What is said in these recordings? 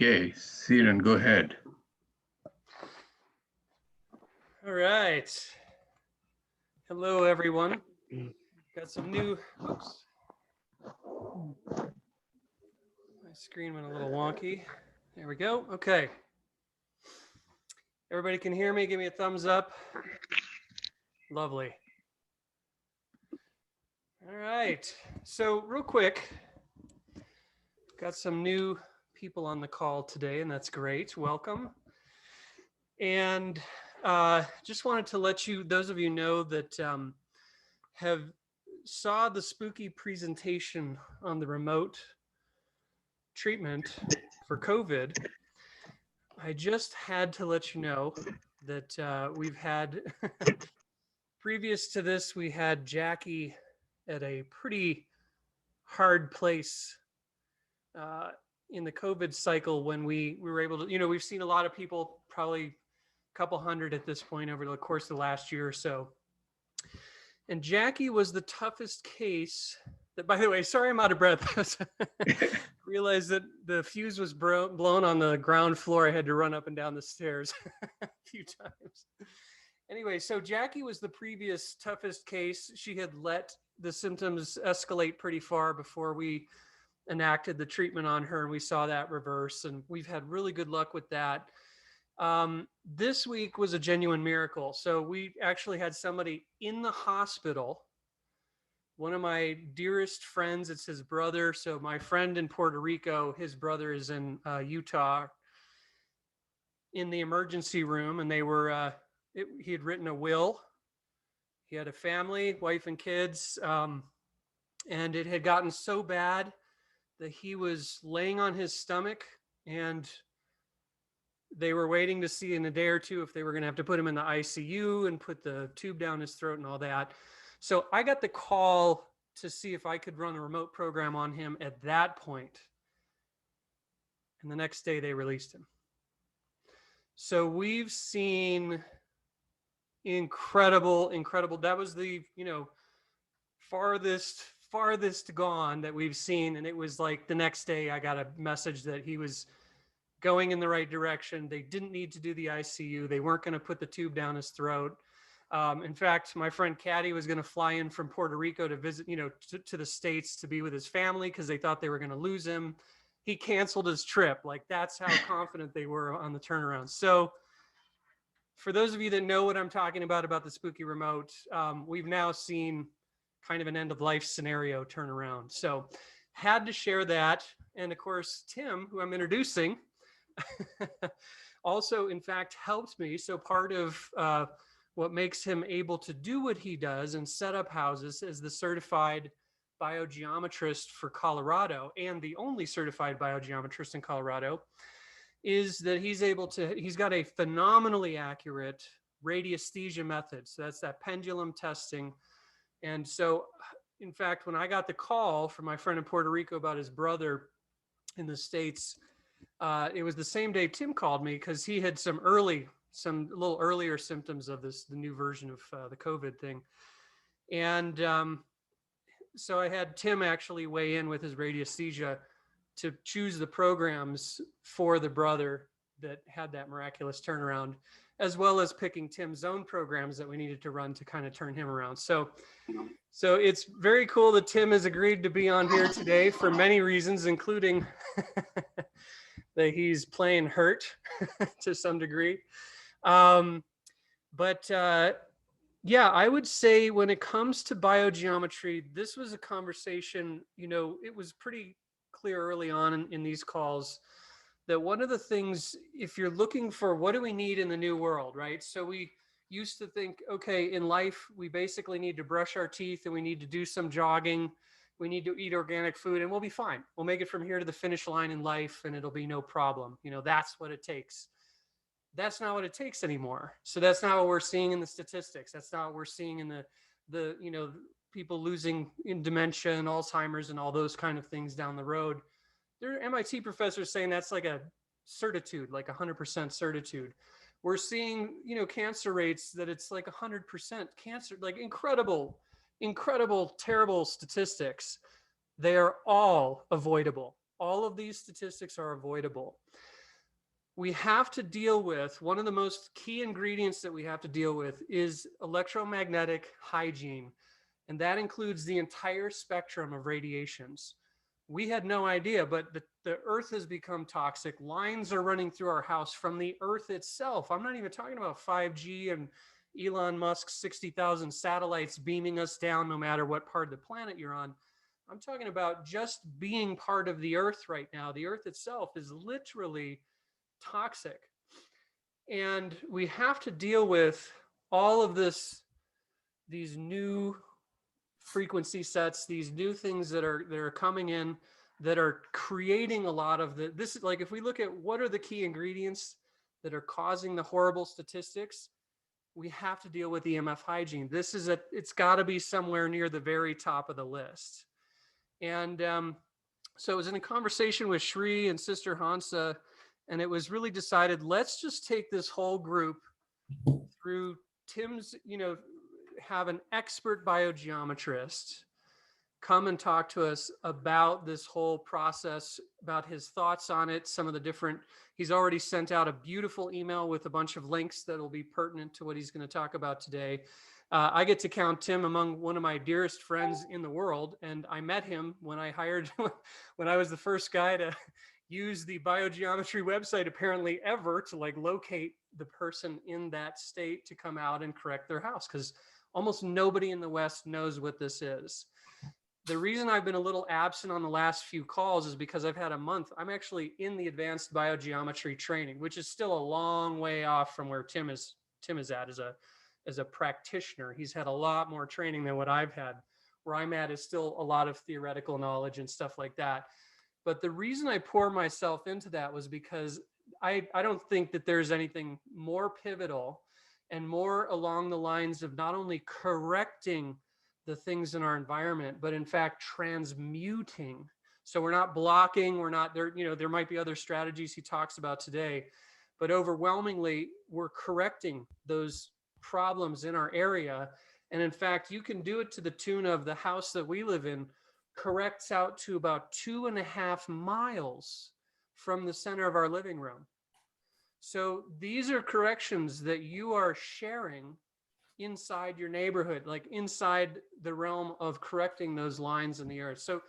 Okay, Siren, go ahead. All right. Hello, everyone. Got some new, oops. My screen went a little wonky. There we go. Okay. Everybody can hear me? Give me a thumbs up. Lovely. All right. So real quick, got some new people on the call today, and that's great. Welcome. And just wanted to let you, those of you know that have saw the spooky presentation on the remote treatment for COVID, I just had to let you know that we've had, previous to this, we had Jackie at a pretty hard place in the COVID cycle when we were able to, we've seen a lot of people, probably a couple hundred at this point over the course of the last year or so. And Jackie was the toughest case that, by the way, sorry, I'm out of breath. Realized that the fuse was blown on the ground floor. I had to run up and down the stairs a few times. Anyway, so Jackie was the previous toughest case. She had let the symptoms escalate pretty far before we enacted the treatment on her, and we saw that reverse, and we've had really good luck with that. This week was a genuine miracle. So we actually had somebody in the hospital. One of my dearest friends, it's his brother. So my friend in Puerto Rico, his brother is in Utah, in the emergency room, and they were, he had written a will. He had a family, wife and kids, and it had gotten so bad that he was laying on his stomach, and they were waiting to see in a day or two if they were going to have to put him in the ICU and put the tube down his throat and all that. So I got the call to see if I could run a remote program on him at that point. And the next day they released him. So we've seen incredible. That was the, farthest gone that we've seen. And it was like the next day I got a message that he was going in the right direction. They didn't need to do the ICU. They weren't going to put the tube down his throat. In fact, my friend Caddy was going to fly in from Puerto Rico to visit, to the States to be with his family because they thought they were going to lose him. He canceled his trip. Like, that's how confident they were on the turnaround. So for those of you that know what I'm talking about the spooky remote, we've now seen kind of an end of life scenario turn around. So had to share that. And of course, Tim, who I'm introducing, also, in fact, helped me. So part of what makes him able to do what he does and set up houses as the certified biogeometrist for Colorado, and the only certified biogeometrist in Colorado, is that he's got a phenomenally accurate radiesthesia method. So that's that pendulum testing. And so, in fact, when I got the call from my friend in Puerto Rico about his brother in the States, it was the same day Tim called me because he had some little earlier symptoms of the new version of the COVID thing. And so I had Tim actually weigh in with his radiesthesia to choose the programs for the brother that had that miraculous turnaround, as well as picking Tim's own programs that we needed to run to kind of turn him around. So it's very cool that Tim has agreed to be on here today for many reasons, including that he's playing hurt to some degree. Yeah, I would say when it comes to biogeometry, this was a conversation, it was pretty clear early on in these calls that one of the things, if you're looking for what do we need in the new world, right? So we used to think, okay, in life, we basically need to brush our teeth and we need to do some jogging. We need to eat organic food and we'll be fine. We'll make it from here to the finish line in life and it'll be no problem. That's what it takes. That's not what it takes anymore. So that's not what we're seeing in the statistics. That's not what we're seeing in the people losing in dementia and Alzheimer's and all those kind of things down the road. There are MIT professors saying that's like a certitude, like 100% certitude. We're seeing, cancer rates that it's like 100% cancer, like incredible, terrible statistics. They are all avoidable. all of these statistics are avoidable. We have to deal with, one of the most key ingredients that we have to deal with is electromagnetic hygiene. And that includes the entire spectrum of radiations. We had no idea, but the earth has become toxic. Lines are running through our house from the earth itself. I'm not even talking about 5G and Elon Musk's 60,000 satellites beaming us down no matter what part of the planet you're on. I'm talking about just being part of the earth right now. The earth itself is literally toxic. And we have to deal with all of these new frequency sets, these new things that are coming in that are creating a lot of this is like, if we look at what are the key ingredients that are causing the horrible statistics, we have to deal with EMF hygiene. It's got to be somewhere near the very top of the list. And so I was in a conversation with Shri and Sister Hansa, and it was really decided, let's just take this whole group through Tim's, have an expert biogeometrist come and talk to us about this whole process, about his thoughts on it, some of the different, he's already sent out a beautiful email with a bunch of links that will be pertinent to what he's going to talk about today. I get to count Tim among one of my dearest friends in the world. And I met him when I was the first guy to use the biogeometry website apparently ever to locate the person in that state to come out and correct their house. Because almost nobody in the West knows what this is. The reason I've been a little absent on the last few calls is because I've had a month. I'm actually in the advanced biogeometry training, which is still a long way off from where Tim is at as a practitioner. He's had a lot more training than what I've had. Where I'm at is still a lot of theoretical knowledge and stuff like that. But the reason I pour myself into that was because I don't think that there's anything more pivotal and more along the lines of not only correcting the things in our environment, but in fact, transmuting. So we're not blocking, we're not there, there might be other strategies he talks about today, but overwhelmingly, we're correcting those problems in our area. And in fact, you can do it to the tune of the house that we live in corrects out to about 2.5 miles from the center of our living room. So these are corrections that you are sharing inside your neighborhood, like inside the realm of correcting those lines in the earth. So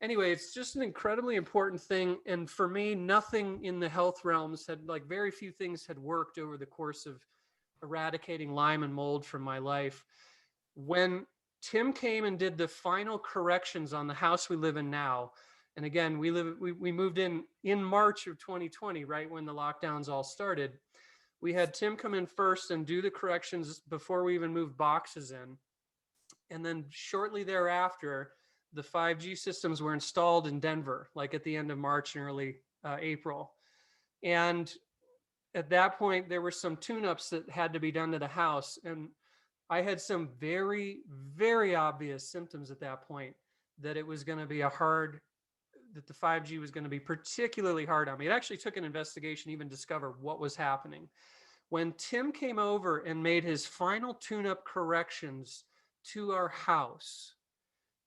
anyway, it's just an incredibly important thing. And for me, nothing in the health realms very few things had worked over the course of eradicating Lyme and mold from my life. When Tim came and did the final corrections on the house we live in now, and again, we moved in March of 2020, right when the lockdowns all started. We had Tim come in first and do the corrections before we even moved boxes in. And then shortly thereafter, the 5G systems were installed in Denver, like at the end of March and early April. And at that point, there were some tune-ups that had to be done to the house. And I had some very, very obvious symptoms at that point that it was going to be that the 5G was going to be particularly hard on me. It actually took an investigation to even discover what was happening. When Tim came over and made his final tune-up corrections to our house,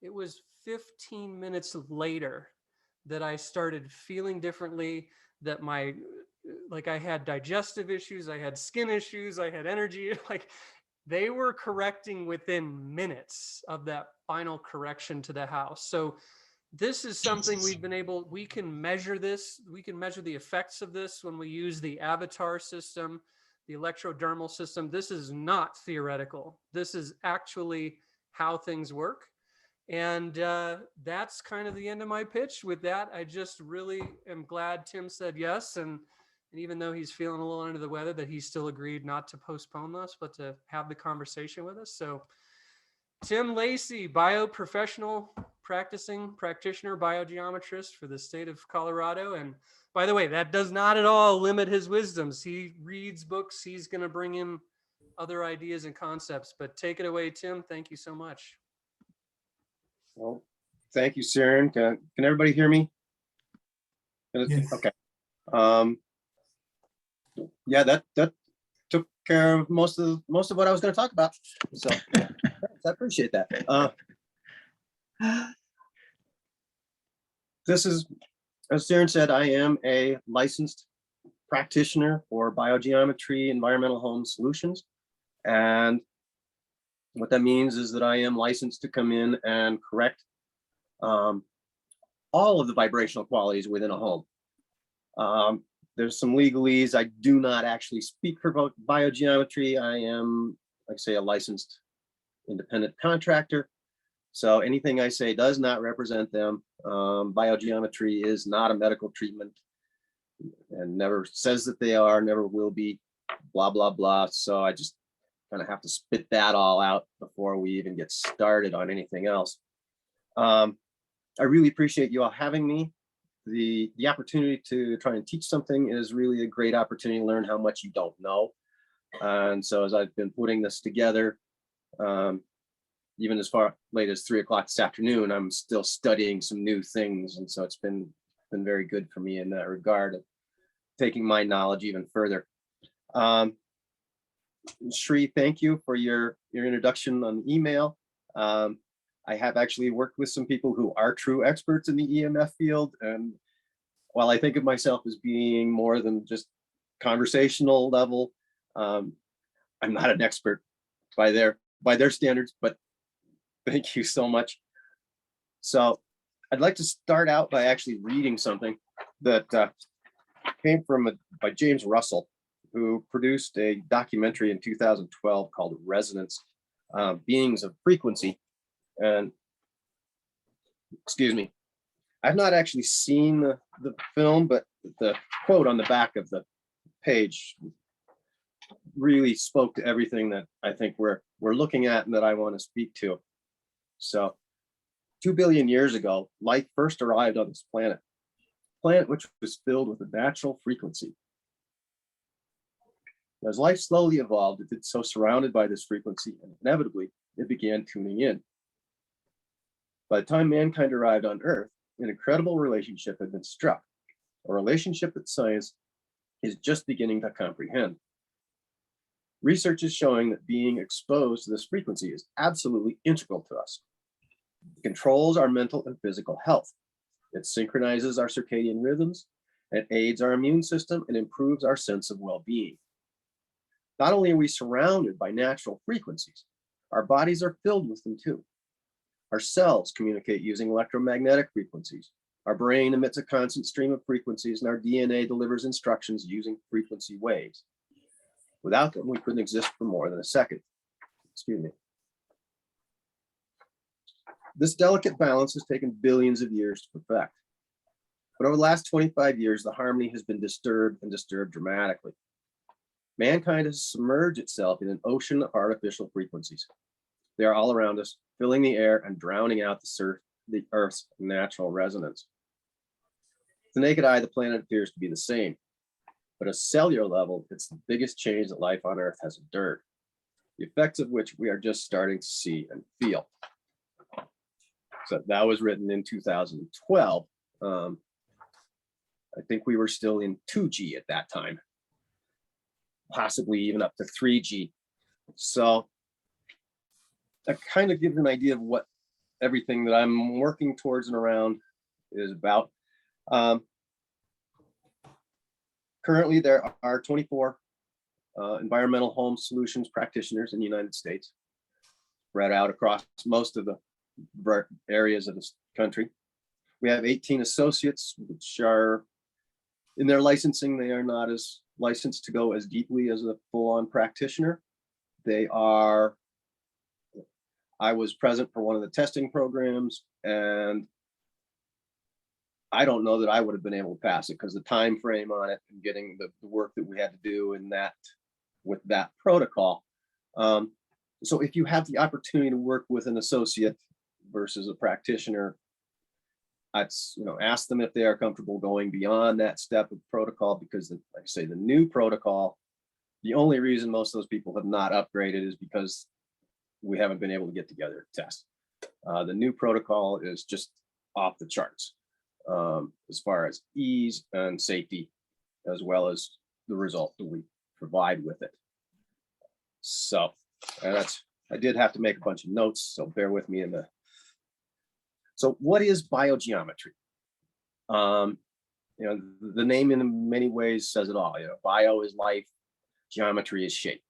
it was 15 minutes later that I started feeling differently, that I had digestive issues, I had skin issues, I had energy, they were correcting within minutes of that final correction to the house. So this is something we can measure this. We can measure the effects of this when we use the avatar system, the electrodermal system. This is not theoretical. This is actually how things work. And that's kind of the end of my pitch. With that, I just really am glad Tim said yes. And even though he's feeling a little under the weather, that he still agreed not to postpone this, but to have the conversation with us. So Tim Lacey, bioprofessional, practicing practitioner, biogeometrist for the state of Colorado. And by the way, that does not at all limit his wisdoms. He reads books. He's going to bring in other ideas and concepts, but take it away, Tim. Thank you so much. Well, thank you, Saren. Can everybody hear me? Yes. Okay. Yeah, that took care of most of what I was going to talk about. So I appreciate that. This is as Darren said, I am a licensed practitioner for biogeometry environmental home solutions. And what that means is that I am licensed to come in and correct all of the vibrational qualities within a home. There's some legalese. I do not actually speak for biogeometry. I am, like I say, a licensed independent contractor. So anything I say does not represent them. Biogeometry is not a medical treatment and never says that they are, never will be, blah, blah, blah. So I just kind of have to spit that all out before we even get started on anything else. I really appreciate you all having me. The opportunity to try and teach something is really a great opportunity to learn how much you don't know. And so as I've been putting this together, even as far late as 3 o'clock this afternoon, I'm still studying some new things. And so it's been very good for me in that regard of taking my knowledge even further. Shri, thank you for your introduction on email. I have actually worked with some people who are true experts in the EMF field. And while I think of myself as being more than just conversational level, I'm not an expert by their standards, but thank you so much. So I'd like to start out by actually reading something that came by James Russell, who produced a documentary in 2012 called Resonance, Beings of Frequency. And excuse me, I've not actually seen the film, but the quote on the back of the page really spoke to everything that I think we're looking at and that I want to speak to. So 2 billion years ago, life first arrived on this planet which was filled with a natural frequency. As life slowly evolved, it did so surrounded by this frequency, and inevitably it began tuning in. By the time mankind arrived on Earth, an incredible relationship had been struck, a relationship that science is just beginning to comprehend. Research is showing that being exposed to this frequency is absolutely integral to us. It controls our mental and physical health. It synchronizes our circadian rhythms, it aids our immune system, and improves our sense of well-being. Not only are we surrounded by natural frequencies, our bodies are filled with them too. Our cells communicate using electromagnetic frequencies. Our brain emits a constant stream of frequencies, and our DNA delivers instructions using frequency waves. Without them, we couldn't exist for more than a second. Excuse me. This delicate balance has taken billions of years to perfect. But over the last 25 years, the harmony has been disturbed dramatically. Mankind has submerged itself in an ocean of artificial frequencies. They are all around us, filling the air and drowning out the Earth's natural resonance. To the naked eye, the planet appears to be the same, but at a cellular level, it's the biggest change that life on Earth has endured, the effects of which we are just starting to see and feel. So that was written in 2012. I think we were still in 2G at that time, possibly even up to 3G. So that kind of gives an idea of what everything that I'm working towards and around is about. Currently, there are 24 environmental home solutions practitioners in the United States, spread out across most of the areas of this country. We have 18 associates, which are in their licensing, they are not as licensed to go as deeply as a full-on practitioner. I was present for one of the testing programs, and I don't know that I would have been able to pass it because the time frame on it and getting the work that we had to do in that with that protocol. So if you have the opportunity to work with an associate versus a practitioner, ask them if they are comfortable going beyond that step of protocol, because like I say, the new protocol, the only reason most of those people have not upgraded is because we haven't been able to get together to test. The new protocol is just off the charts as far as ease and safety, as well as the result that we provide with it. So I did have to make a bunch of notes, so bear with me. So what is biogeometry? you know, the name in many ways says it all. You know, bio is life, geometry is shape.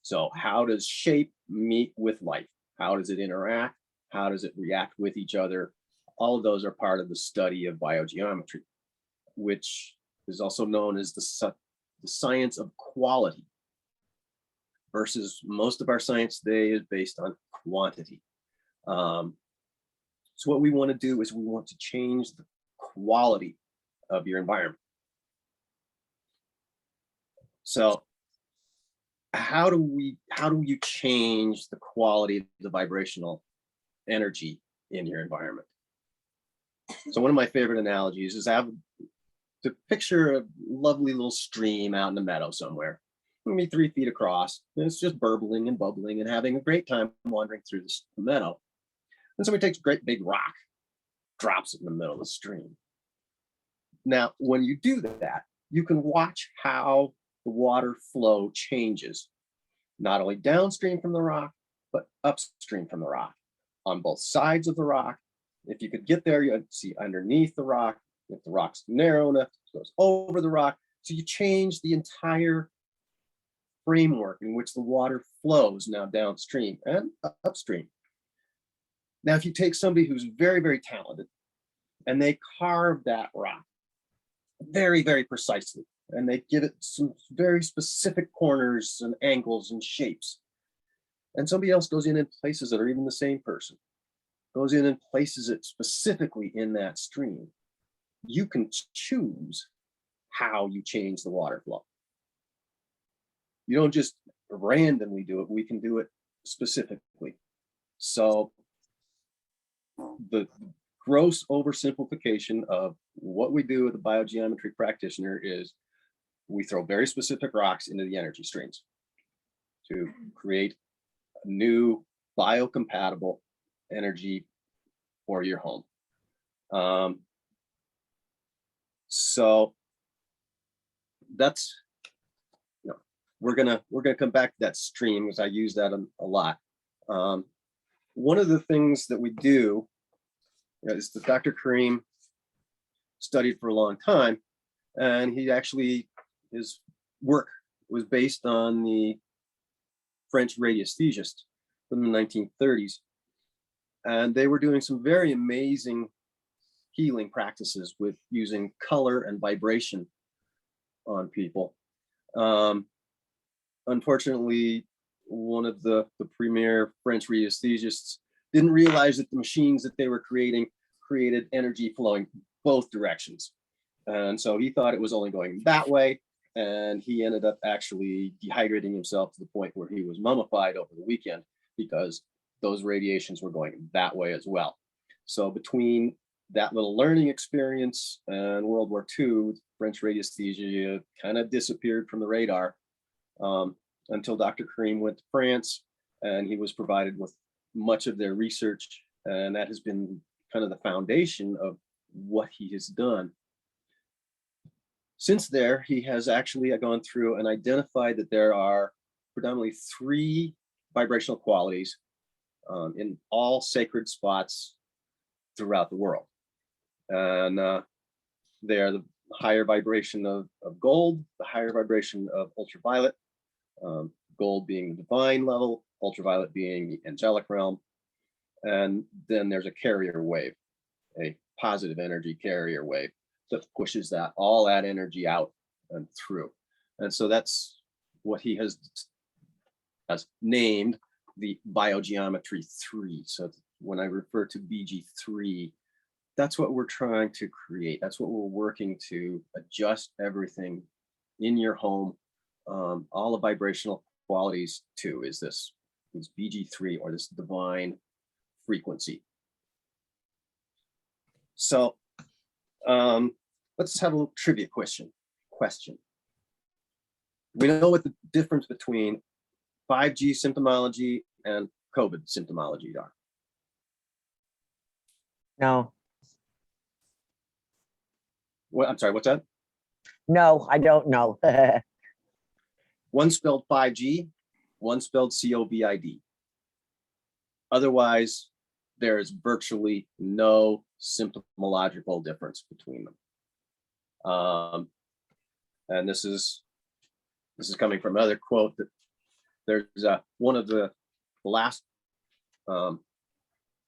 So how does shape meet with life? How does it interact? How does it react with each other? All of those are part of the study of biogeometry, which is also known as the science of quality, versus most of our science today is based on quantity. So what we want to do is we want to change the quality of your environment. So how do you change the quality of the vibrational energy in your environment? So one of my favorite analogies is to picture a lovely little stream out in the meadow somewhere, maybe 3 feet across, and it's just burbling and bubbling and having a great time wandering through the meadow. And somebody takes a great big rock, drops it in the middle of the stream. Now, when you do that, you can watch how the water flow changes, not only downstream from the rock, but upstream from the rock, on both sides of the rock. If you could get there, you'd see underneath the rock. If the rock's narrow enough, it goes over the rock. So you change the entire framework in which the water flows now downstream and upstream. Now, if you take somebody who's very, very talented and they carve that rock very, very precisely, and they give it some very specific corners and angles and shapes, and somebody else goes in and places it, or even the same person goes in and places it specifically in that stream, you can choose how you change the water flow. You don't just randomly do it, we can do it specifically. So the gross oversimplification of what we do with a biogeometry practitioner is we throw very specific rocks into the energy streams to create a new biocompatible energy for your home. So that's, you know, we're gonna come back to that stream because I use that a lot. One of the things that we do, you know, is that Dr. Kareem studied for a long time, and his work was based on the French radiesthesists from the 1930s. And they were doing some very amazing healing practices with using color and vibration on people. Unfortunately, one of the premier French radiesthesists didn't realize that the machines that they were creating created energy flowing both directions. And so he thought it was only going that way. And he ended up actually dehydrating himself to the point where he was mummified over the weekend because those radiations were going that way as well. So between that little learning experience and World War II, French radiesthesia kind of disappeared from the radar until Dr. Kareem went to France, and he was provided with much of their research. And that has been kind of the foundation of what he has done. Since there, he has actually gone through and identified that there are predominantly 3 vibrational qualities in all sacred spots throughout the world. And they are the higher vibration of gold, the higher vibration of ultraviolet, gold being the divine level, ultraviolet being the angelic realm. And then there's a carrier wave, a positive energy carrier wave that pushes all that energy out and through. And so that's what he has named the biogeometry 3. So when I refer to BG3, that's what we're trying to create. That's what we're working to adjust everything in your home. All the vibrational qualities to is this BG3, or this divine frequency. So let's have a little trivia question. We know what the difference between 5G symptomology and COVID symptomology are. No, What, I'm sorry, what's that? no, I don't know. One spelled 5G, one spelled COVID. Otherwise, there is virtually no symptomological difference between them. And this is coming from another quote that there's one of the last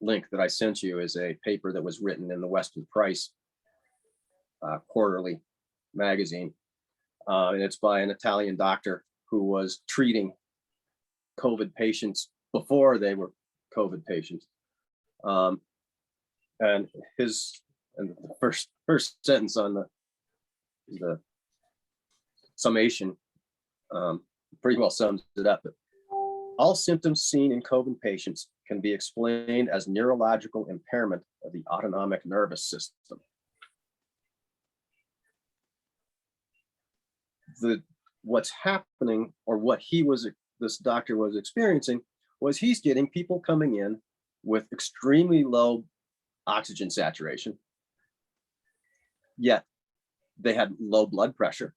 link that I sent you is a paper that was written in the Weston Price quarterly magazine. And it's by an Italian doctor who was treating COVID patients before they were COVID patients. And the first sentence on the summation pretty well sums it up. All symptoms seen in COVID patients can be explained as neurological impairment of the autonomic nervous system. What's happening, or what this doctor was experiencing, was he's getting people coming in with extremely low oxygen saturation, yet they had low blood pressure,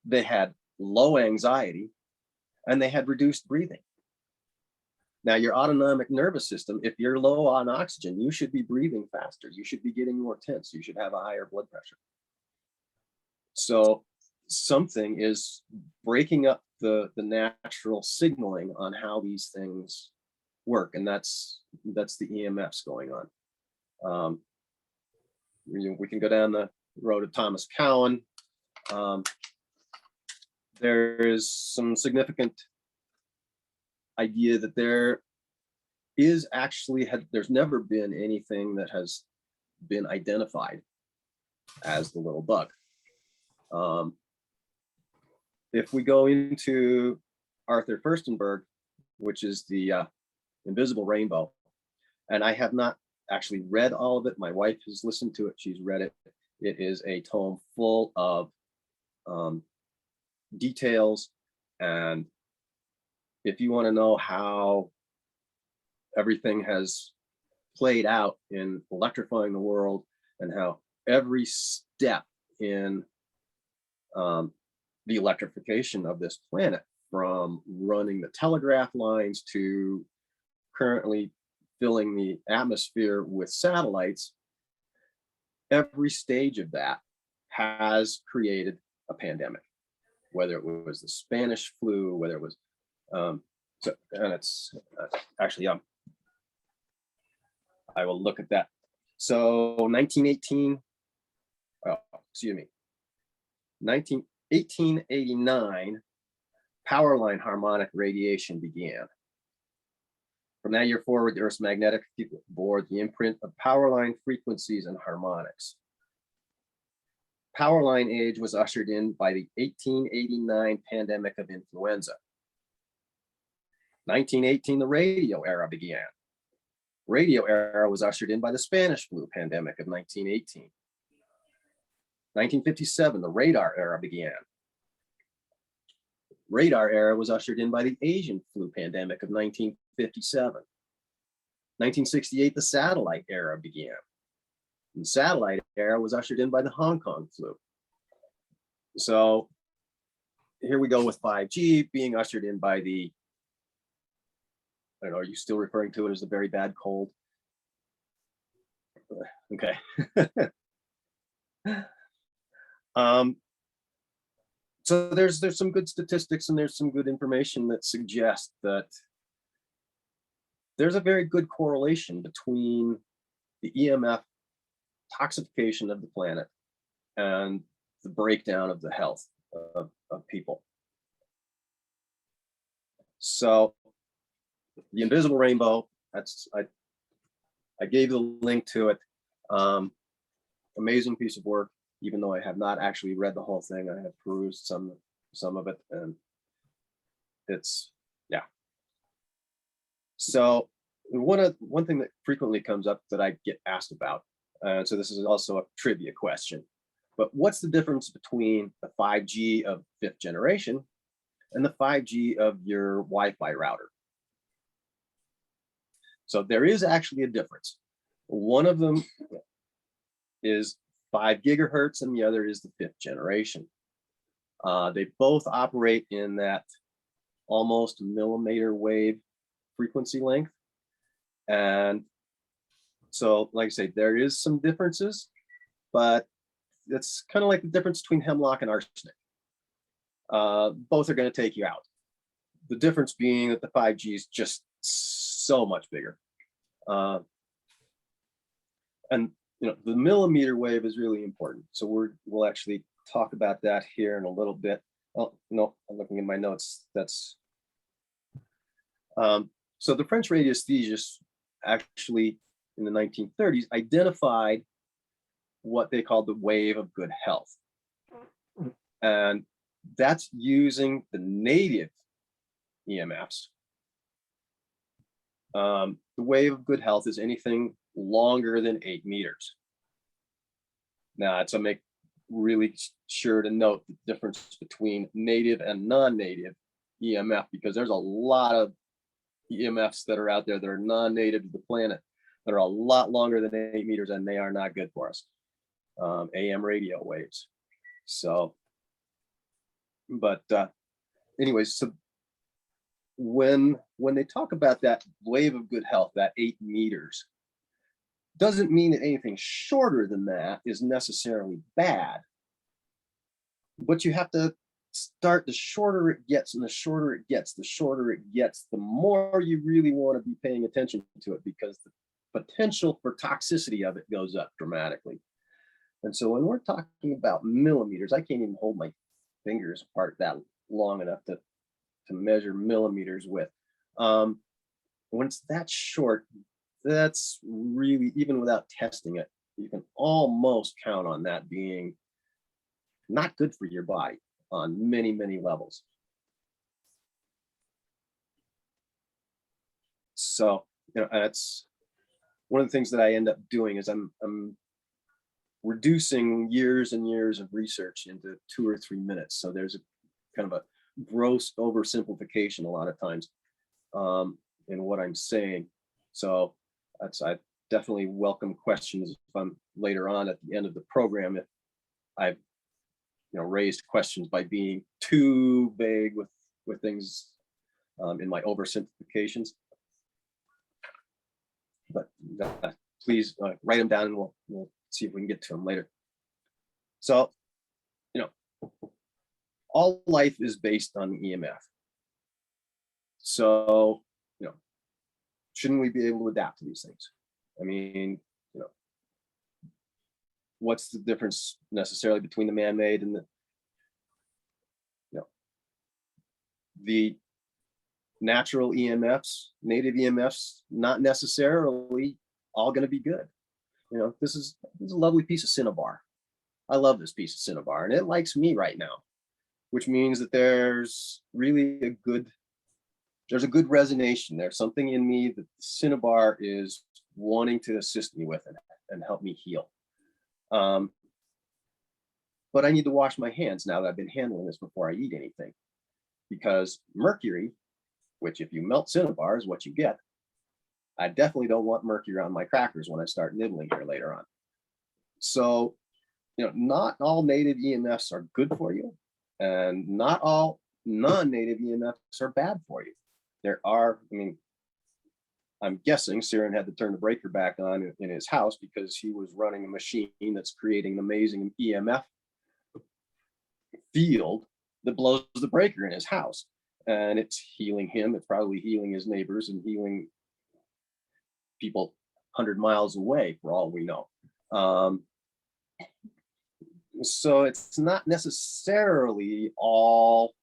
they had low anxiety, and they had reduced breathing. Now, your autonomic nervous system, if you're low on oxygen, you should be breathing faster. You should be getting more tense. You should have a higher blood pressure. So something is breaking up the natural signaling on how these things work, and that's the EMFs going on. We can go down the road of Thomas Cowan. There is some significant idea that there is actually there's never been anything that has been identified as the little bug. If we go into Arthur Furstenberg, which is the Invisible Rainbow, and I have not actually read all of it. My wife has listened to it. She's read it. It is a tome full of details. And if you want to know how everything has played out in electrifying the world, and how every step in the electrification of this planet, from running the telegraph lines to currently filling the atmosphere with satellites, every stage of that has created a pandemic, whether it was the Spanish flu, whether it was, and it's actually, I will look at that. So 1889, power line harmonic radiation began. From that year forward, the Earth's magnetic field bore the imprint of power line frequencies and harmonics. Power line age was ushered in by the 1889 pandemic of influenza. 1918, the radio era began. Radio era was ushered in by the Spanish flu pandemic of 1918. 1957, the radar era began. Radar era was ushered in by the Asian flu pandemic of 1957. 1968, the satellite era began. And the satellite era was ushered in by the Hong Kong flu. So here we go with 5G being ushered in by the, I don't know, are you still referring to it as the very bad cold? Okay. So there's some good statistics, and there's some good information that suggests that there's a very good correlation between the EMF toxification of the planet and the breakdown of the health of people. So the Invisible Rainbow, I gave the link to it. Amazing piece of work. Even though I have not actually read the whole thing, I have perused some of it, and it's, yeah. So one thing that frequently comes up that I get asked about, so this is also a trivia question, but what's the difference between the 5G of 5th generation and the 5G of your Wi-Fi router? So there is actually a difference. One of them is 5 gigahertz, and the other is the 5th generation. They both operate in that almost millimeter wave frequency length. And so, like I say, there is some differences, but it's kind of like the difference between hemlock and arsenic. Both are going to take you out. The difference being that the 5G is just so much bigger. And the millimeter wave is really important. So we'll actually talk about that here in a little bit. Oh, no, I'm looking in my notes. That's so the French radiesthesists actually in the 1930s identified what they called the wave of good health. And that's using the native EMFs. The wave of good health is anything longer than 8 meters. Now, to make really sure to note the difference between native and non-native EMF, because there's a lot of EMFs that are out there that are non-native to the planet that are a lot longer than 8 meters, and they are not good for us. AM radio waves. So, but anyways, so when they talk about that wave of good health, that 8 meters, doesn't mean that anything shorter than that is necessarily bad. But you have to start, the shorter it gets, and the shorter it gets, the more you really want to be paying attention to it, because the potential for toxicity of it goes up dramatically. And so when we're talking about millimeters, I can't even hold my fingers apart that long enough to measure millimeters with. When it's that short, that's really, even without testing it, you can almost count on that being not good for your body on many, many levels. So, that's one of the things that I end up doing is I'm reducing years and years of research into 2 or 3 minutes. So there's a kind of a gross oversimplification a lot of times in what I'm saying. So I definitely welcome questions if I'm later on at the end of the program, if I've raised questions by being too vague with things in my oversimplifications. But please write them down, and we'll see if we can get to them later. So, all life is based on EMF. So, shouldn't we be able to adapt to these things? I mean, what's the difference necessarily between the man-made and the natural EMFs, native EMFs, not necessarily all going to be good. This is a lovely piece of cinnabar. I love this piece of cinnabar, and it likes me right now, which means that there's really a good resonation. There's something in me that the cinnabar is wanting to assist me with and help me heal. But I need to wash my hands now that I've been handling this before I eat anything, because mercury, which if you melt cinnabar is what you get, I definitely don't want mercury on my crackers when I start nibbling here later on. So, not all native EMFs are good for you, and not all non-native EMFs are bad for you. There are, I'm guessing Siren had to turn the breaker back on in his house because he was running a machine that's creating an amazing EMF field that blows the breaker in his house. And it's healing him. It's probably healing his neighbors and healing people 100 miles away, for all we know. So it's not necessarily all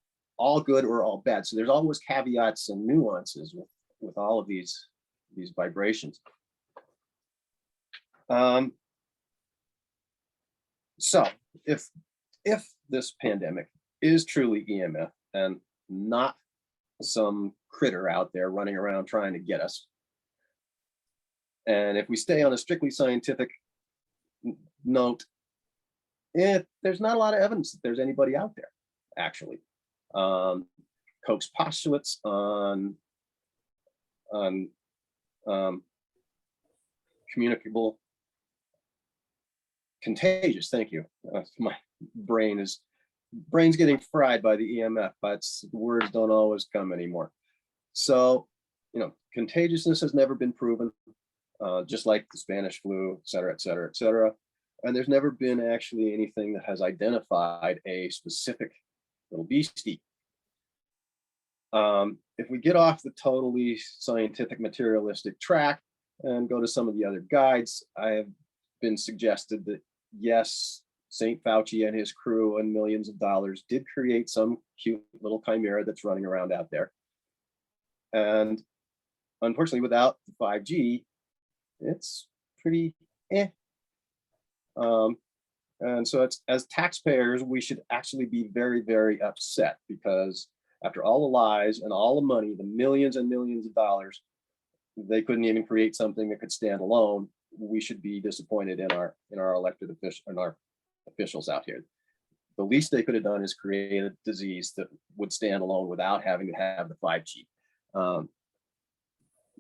good or all bad. So there's always caveats and nuances with all of these vibrations. So if this pandemic is truly EMF and not some critter out there running around trying to get us, and if we stay on a strictly scientific note, there's not a lot of evidence that there's anybody out there, actually. Koch's postulates on communicable, contagious, thank you. My brain's getting fried by the EMF, but words don't always come anymore. So, contagiousness has never been proven, just like the Spanish flu, et cetera, et cetera, et cetera. And there's never been actually anything that has identified a specific little beastie. If we get off the totally scientific materialistic track and go to some of the other guides, I have been suggested that yes, St. Fauci and his crew and millions of dollars did create some cute little chimera that's running around out there. And unfortunately, without the 5G, it's pretty eh. And so it's, as taxpayers, we should actually be very, very upset, because after all the lies and all the money, the millions and millions of dollars, they couldn't even create something that could stand alone. We should be disappointed in our elected officials and our officials out here. The least they could have done is create a disease that would stand alone without having to have the 5G.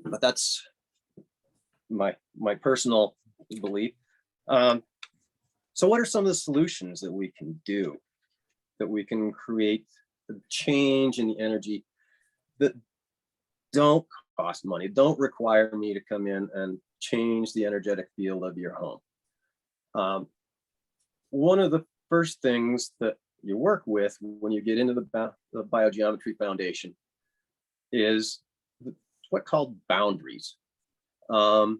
But that's my personal belief. So what are some of the solutions that we can do, that we can create a change in the energy that don't cost money, don't require me to come in and change the energetic field of your home? One of the first things that you work with when you get into the biogeometry foundation is what's called boundaries. And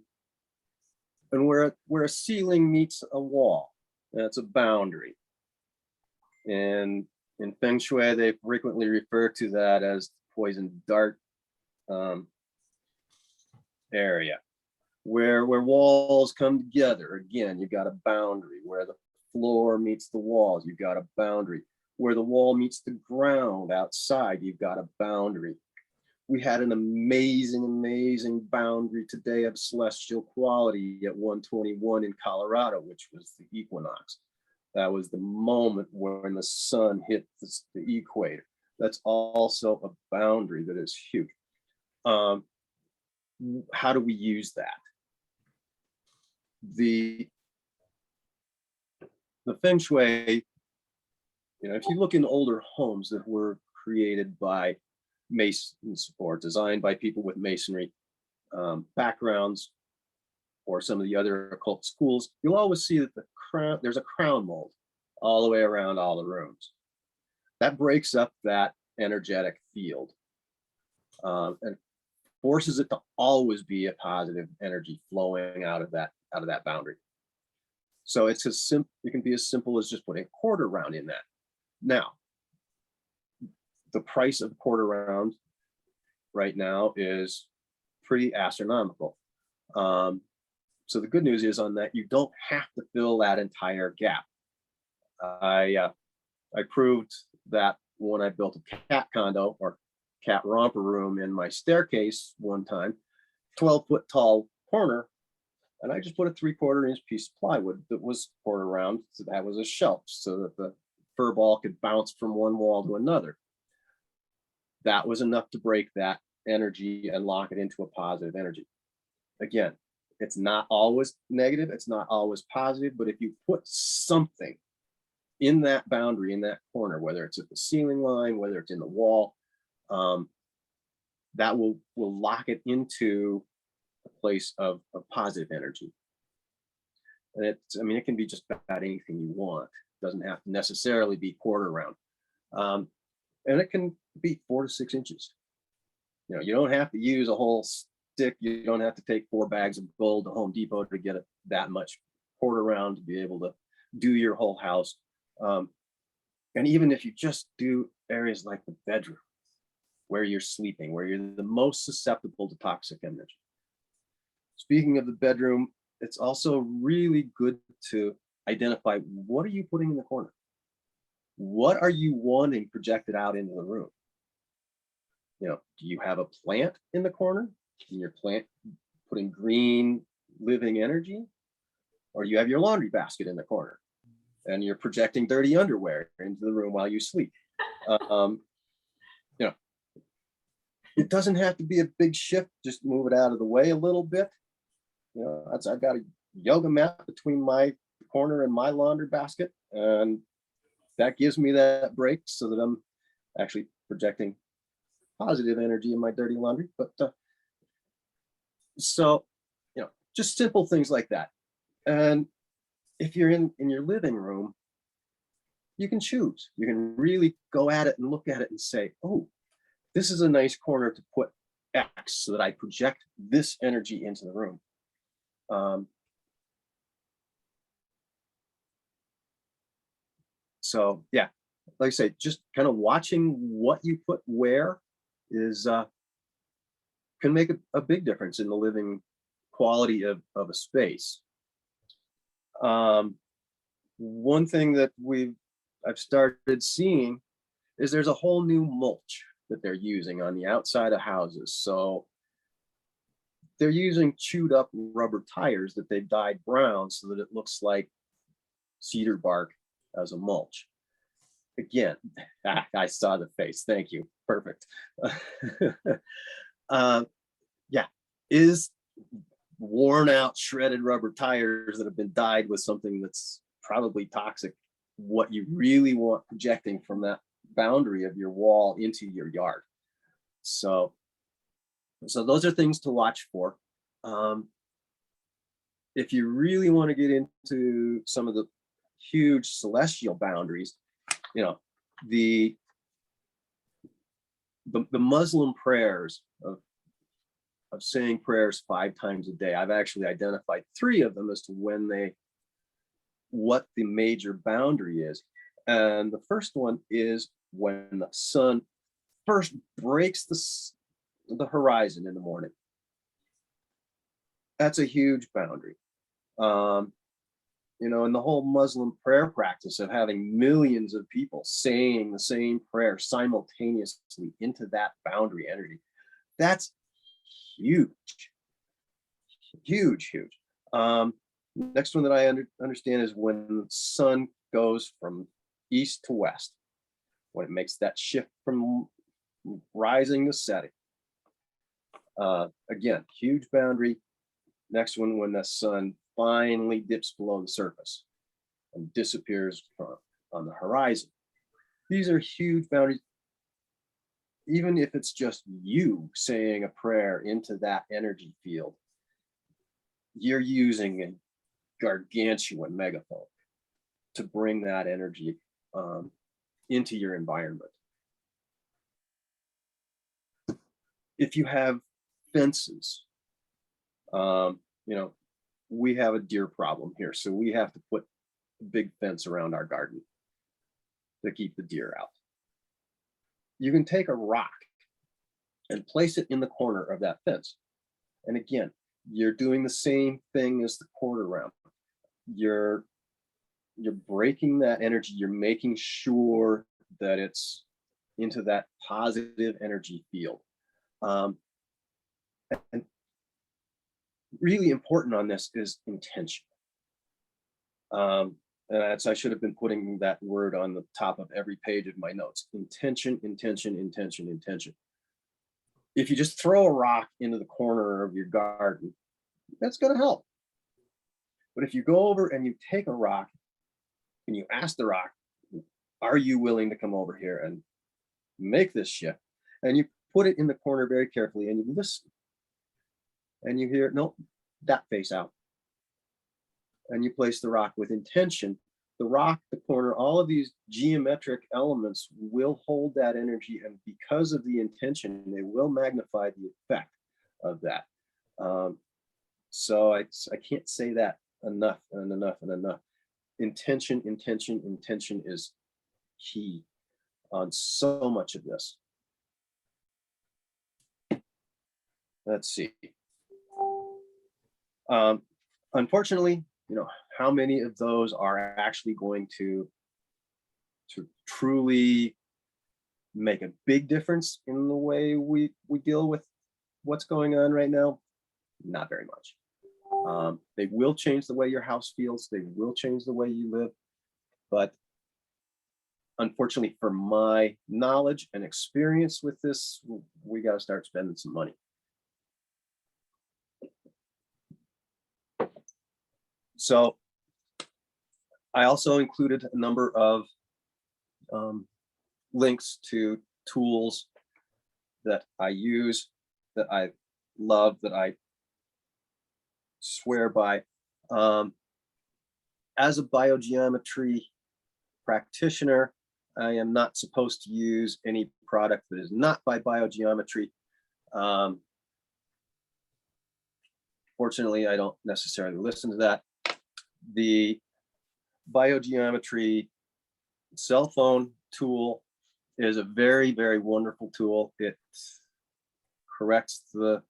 where a ceiling meets a wall, that's a boundary. And in Feng Shui, they frequently refer to that as poison dart area. Where walls come together, again, you've got a boundary. Where the floor meets the walls, you've got a boundary. Where the wall meets the ground outside, you've got a boundary. We had an amazing boundary today of celestial quality at 121 in Colorado, which was the equinox. That was the moment when the sun hit the equator. That's also a boundary that is huge. How do we use that? The Feng Shui, if you look in older homes that were created by masons or designed by people with masonry backgrounds, or some of the other occult schools, you'll always see that there's a crown mold all the way around all the rooms. That breaks up that energetic field and forces it to always be a positive energy flowing out of that boundary. So it can be as simple as just putting a quarter round in that. Now, the price of a quarter round right now is pretty astronomical. So the good news is on that, you don't have to fill that entire gap. I proved that when I built a cat condo or cat romper room in my staircase one time, 12-foot tall corner, and I just put a 3/4 inch piece of plywood that was quarter round, so that was a shelf so that the fur ball could bounce from one wall to another. That was enough to break that energy and lock it into a positive energy. Again, it's not always negative, it's not always positive, but if you put something in that boundary, in that corner, whether it's at the ceiling line, whether it's in the wall, that will lock it into a place of positive energy. And it can be just about anything you want. It doesn't have to necessarily be quarter round. And it can be 4 to 6 inches. You don't have to use a whole stick. You don't have to take 4 bags of gold to Home Depot to get it that much quarter round to be able to do your whole house. And even if you just do areas like the bedroom, where you're sleeping, where you're the most susceptible to toxic energy. Speaking of the bedroom, it's also really good to identify, what are you putting in the corner? What are you wanting projected out into the room? Do you have a plant in the corner? Can your plant putting green living energy? Or you have your laundry basket in the corner and you're projecting dirty underwear into the room while you sleep? It doesn't have to be a big shift. Just move it out of the way a little bit. I've got a yoga mat between my corner and my laundry basket, and that gives me that break so that I'm actually projecting positive energy in my dirty laundry. But so just simple things like that. And if you're in your living room, you can choose. You can really go at it and look at it and say, oh, this is a nice corner to put X so that I project this energy into the room. So yeah, like I say, just kind of watching what you put where is can make a big difference in the living quality of a space. One thing that I've started seeing is there's a whole new mulch that they're using on the outside of houses. So they're using chewed up rubber tires that they've dyed brown so that it looks like cedar bark as a mulch. Again, I saw the face. Thank you. Perfect. Yeah, is worn out shredded rubber tires that have been dyed with something that's probably toxic what you really want projecting from that boundary of your wall into your yard? So those are things to watch for. If you really want to get into some of the huge celestial boundaries, you know, the Muslim prayers of saying prayers 5 times a day, I've actually identified 3 of them as to what the major boundary is. And the first one is when the sun first breaks the horizon in the morning. That's a huge boundary. You know, and the whole Muslim prayer practice of having millions of people saying the same prayer simultaneously into that boundary energy, that's huge, huge, huge. Next one that I understand is when the sun goes from east to west, when it makes that shift from rising to setting. Again, huge boundary. Next one, when the sun finally dips below the surface and disappears on the horizon. These are huge boundaries. Even if it's just you saying a prayer into that energy field, you're using a gargantuan megaphone to bring that energy into your environment. If you have fences, you know, we have a deer problem here, so we have to put a big fence around our garden to keep the deer out. You can take a rock and place it in the corner of that fence. And again, you're doing the same thing as the quarter round. You're breaking that energy. You're making sure that it's into that positive energy field. And really important on this is intention. And I should have been putting that word on the top of every page of my notes. Intention, intention, intention, intention. If you just throw a rock into the corner of your garden, that's going to help. But if you go over and you take a rock and you ask the rock, are you willing to come over here and make this shift? And you put it in the corner very carefully and you listen. And you hear, no, that face out. And you place the rock with intention. The rock, the corner, all of these geometric elements will hold that energy. And because of the intention, they will magnify the effect of that. So I can't say that enough and enough and enough. Intention, intention, intention is key on so much of this. Let's see. Unfortunately, you know, how many of those are actually going to truly make a big difference in the way we deal with what's going on right now? Not very much. They will change the way your house feels. They will change the way you live. But unfortunately, for my knowledge and experience with this, we got to start spending some money. So I also included a number of links to tools that I use, that I love, that I swear by. as a biogeometry practitioner, I am not supposed to use any product that is not by biogeometry. Fortunately, I don't necessarily listen to that. The biogeometry cell phone tool is a very, very wonderful tool. It corrects the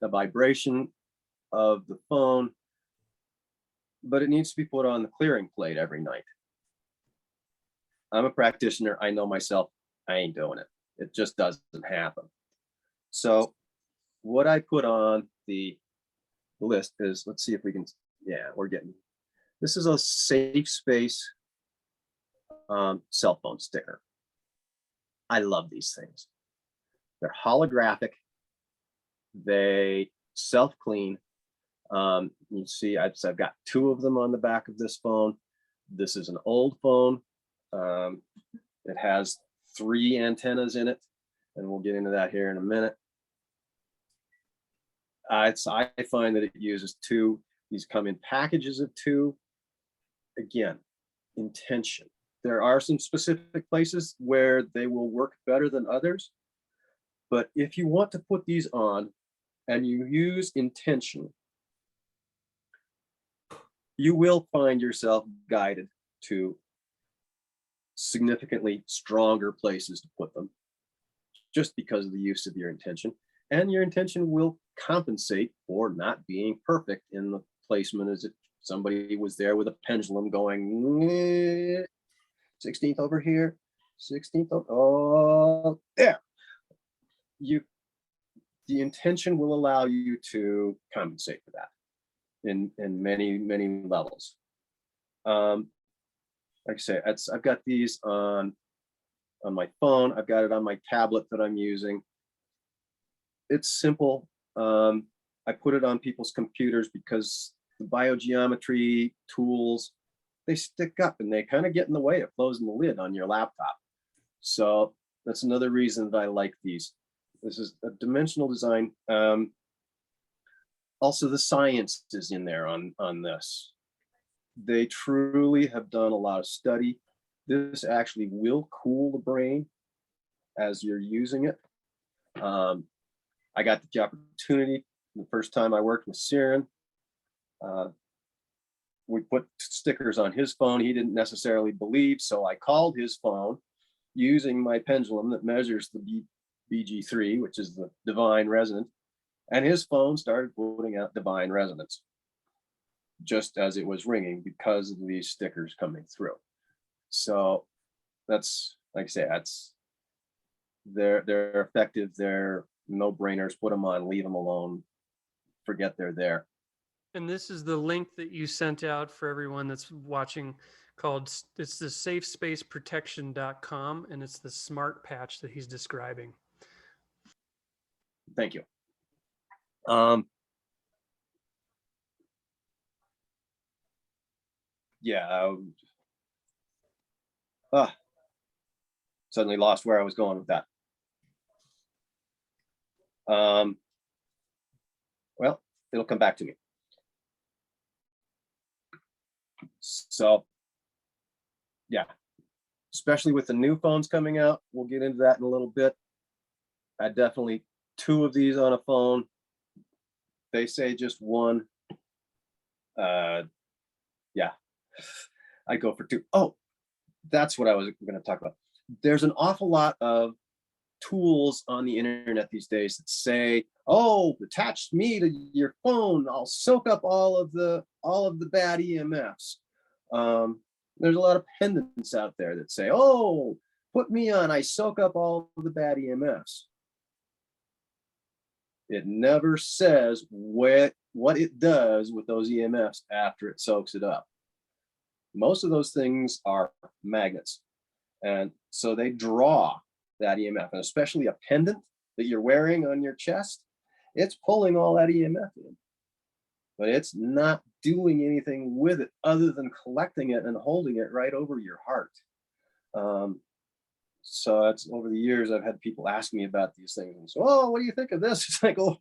vibration of the phone, but it needs to be put on the clearing plate every night. I'm a practitioner. I know myself. I ain't doing it. It just doesn't happen. So what I put on the list is, let's see if we can, yeah, we're getting, this is a safe space cell phone sticker. I love these things. They're holographic. They self-clean. You see, I've got 2 of them on the back of this phone. This is an old phone. It has 3 antennas in it, and we'll get into that here in a minute. I find that it uses 2. These come in packages of 2. Again, intention. There are some specific places where they will work better than others, but if you want to put these on and you use intention, you will find yourself guided to significantly stronger places to put them just because of the use of your intention. And your intention will compensate for not being perfect in the placement, as if somebody was there with a pendulum going 16th over here, 16th over, oh, there. The intention will allow you to compensate for that in many, many levels. Like I say, I've got these on my phone. I've got it on my tablet that I'm using. It's simple. I put it on people's computers because the biogeometry tools, they stick up and they kind of get in the way of closing the lid on your laptop. So that's another reason that I like these. This is a dimensional design. Also, the science is in there on this. They truly have done a lot of study. This actually will cool the brain as you're using it. I got the opportunity the first time I worked with Siren. We put stickers on his phone. He didn't necessarily believe, so I called his phone using my pendulum that measures the BG3, which is the divine resonance, and his phone started putting out divine resonance just as it was ringing because of these stickers coming through. So that's, like I say, they're effective. They're no-brainers. Put them on, leave them alone, forget they're there. And this is the link that you sent out for everyone that's watching, called, it's the safespaceprotection.com, and it's the smart patch that he's describing. Thank you. Yeah. Suddenly lost where I was going with that. Well, it'll come back to me. So, yeah, especially with the new phones coming out, we'll get into that in a little bit. I definitely 2 of these on a phone. They say just 1. Yeah, I go for 2. Oh, that's what I was going to talk about. There's an awful lot of tools on the internet these days that say, oh, attach me to your phone, I'll soak up all of the bad EMFs. There's a lot of pendants out there that say, oh, put me on, I soak up all of the bad EMFs. It never says what it does with those EMFs after it soaks it up. Most of those things are magnets, and so they draw that EMF, and especially a pendant that you're wearing on your chest, it's pulling all that EMF in, but it's not doing anything with it other than collecting it and holding it right over your heart. So it's over the years I've had people ask me about these things and so, oh, what do you think of this? It's like, oh,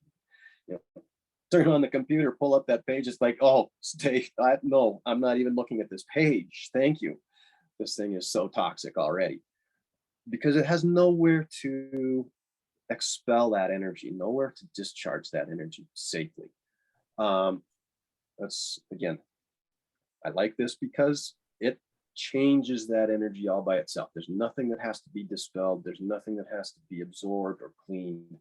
you know, turn on the computer, pull up that page. It's like, oh, no, I'm not even looking at this page. Thank you. This thing is so toxic already because it has nowhere to expel that energy, nowhere to discharge that energy safely. That's, again, I like this because it changes that energy all by itself. There's nothing that has to be dispelled. There's nothing that has to be absorbed or cleaned.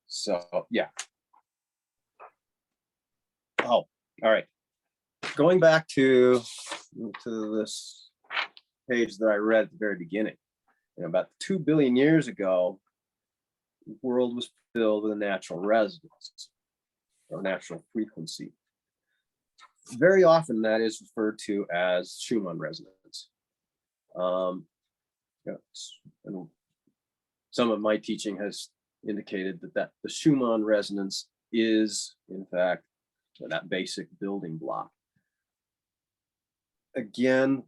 So yeah. Oh, all right. Going back to this page that I read at the very beginning, about 2 billion years ago, the world was filled with a natural resonance or natural frequency. Very often that is referred to as Schumann resonance. And some of my teaching has indicated that the Schumann resonance is, in fact, that basic building block. Again,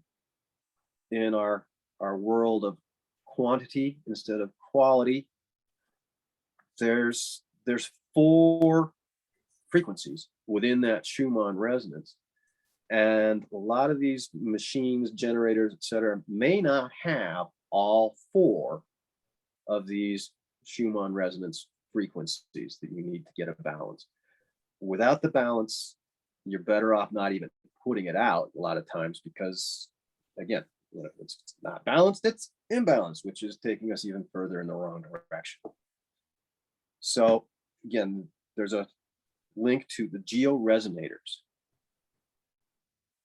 in our world of quantity instead of quality, there's 4 frequencies within that Schumann resonance. And a lot of these machines, generators, etc., may not have all 4 of these Schumann resonance frequencies that you need to get a balance. Without the balance, you're better off not even putting it out a lot of times because, again, it's not balanced, it's imbalanced, which is taking us even further in the wrong direction. So again, there's a link to the georesonators.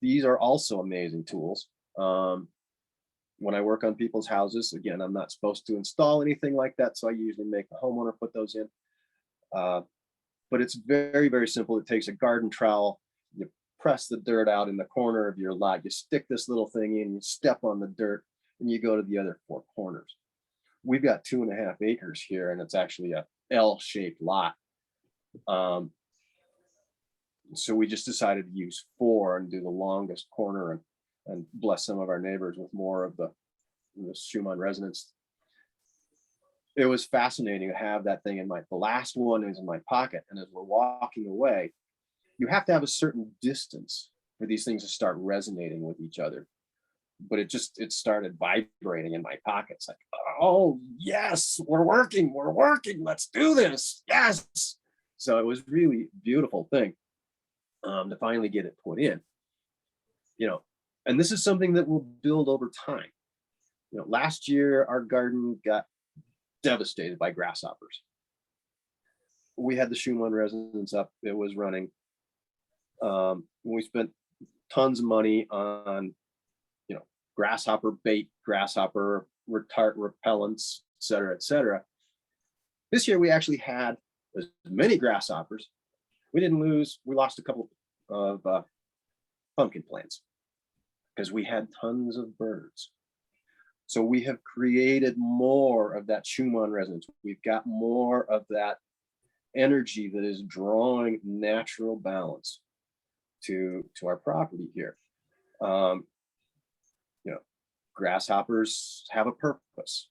These are also amazing tools. When I work on people's houses, again, I'm not supposed to install anything like that, so I usually make the homeowner put those in. But it's very, very simple. It takes a garden trowel, you press the dirt out in the corner of your lot, you stick this little thing in, you step on the dirt, and you go to the other 4 corners. We've got 2.5 acres here, and it's actually a L-shaped lot. So we just decided to use 4 and do the longest corner and bless some of our neighbors with more of the Schumann resonance. It was fascinating to have that thing in the last one is in my pocket. And as we're walking away, you have to have a certain distance for these things to start resonating with each other. But it started vibrating in my pockets like, oh, yes, we're working, let's do this, yes. So it was really a beautiful thing to finally get it put in, and this is something that will build over time. Last year, our garden got devastated by grasshoppers. We had the Schumann resonance up, it was running. We spent tons of money on, grasshopper bait, grasshopper repellents, et cetera, et cetera. This year, we actually had as many grasshoppers. We lost a couple of pumpkin plants because we had tons of birds. So we have created more of that Schumann resonance. We've got more of that energy that is drawing natural balance to our property here. Grasshoppers have a purpose.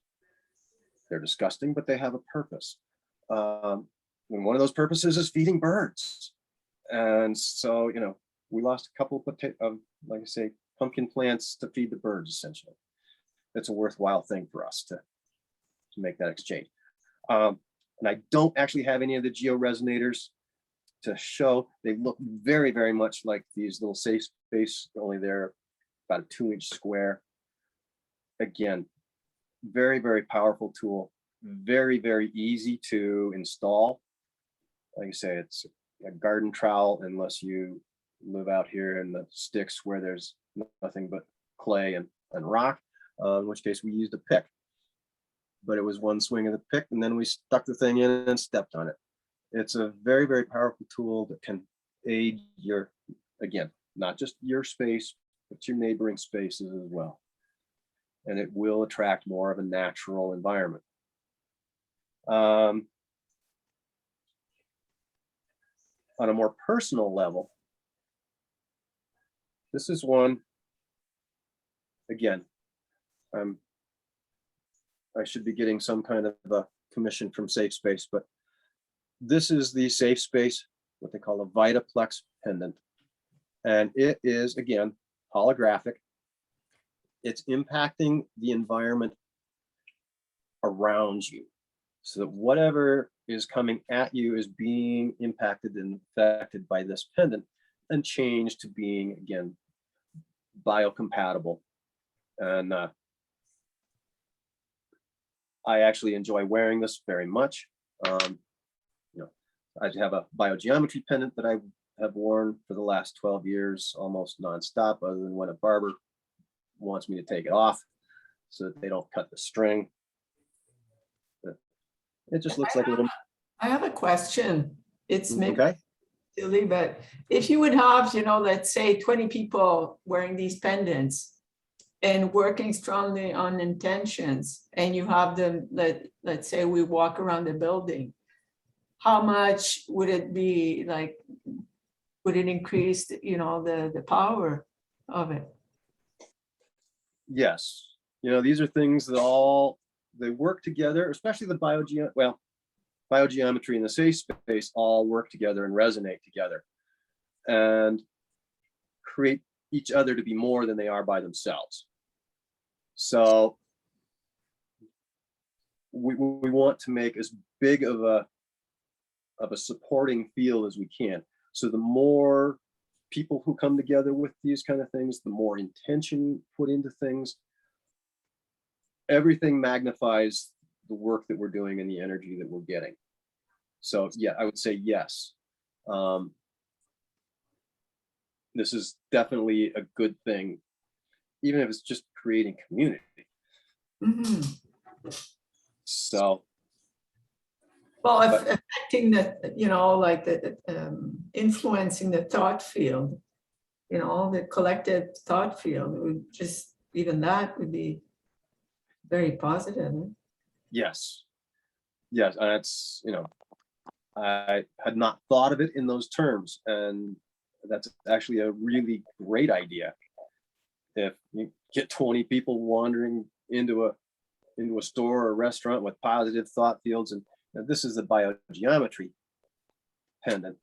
They're disgusting, but they have a purpose. And one of those purposes is feeding birds. And so, we lost a couple of, like I say, pumpkin plants to feed the birds, essentially. It's a worthwhile thing for us to make that exchange. And I don't actually have any of the georesonators to show. They look very, very much like these little safe space, only they're about a 2-inch square. Again, very, very powerful tool. Very, very easy to install. Like I say, it's a garden trowel unless you live out here in the sticks where there's nothing but clay and rock, in which case we used a pick. But it was one swing of the pick and then we stuck the thing in and stepped on it. It's a very, very powerful tool that can aid your, again, not just your space, but your neighboring spaces as well. And it will attract more of a natural environment. On a more personal level, this is one, again, I'm I should be getting some kind of a commission from Safe Space, but this is the Safe Space, what they call a Vitaplex pendant. And it is, again, holographic. It's impacting the environment around you, so that whatever is coming at you is being impacted and affected by this pendant and changed to being, again, biocompatible. And I actually enjoy wearing this very much. You know, I have a biogeometry pendant that I have worn for the last 12 years, almost nonstop, other than when a barber wants me to take it off so that they don't cut the string. But it just looks like a little. I have a question. It's maybe Okay. silly, but if you would have, you know, let's say 20 people wearing these pendants and working strongly on intentions, and you have them, let's say we walk around the building, how much would it be, like, would it increase, you know, the power of it? Yes. You know, these are things that they work together, especially the biogeometry and the safe space all work together and resonate together and create each other to be more than they are by themselves. So we want to make as big of a supporting field as we can. So the more people who come together with these kind of things, the more intention put into things, everything magnifies the work that we're doing and the energy that we're getting. So yeah, I would say yes. This is definitely a good thing, even if it's just creating community. Mhm. So, Well, if affecting the, you know, like the influencing the thought field, you know, the collective thought field, it would just, even that would be very positive. yes, and it's, you know, I had not thought of it in those terms, and that's actually a really great idea. If you get 20 people wandering into a store or restaurant with positive thought fields, and this is the biogeometry pendant.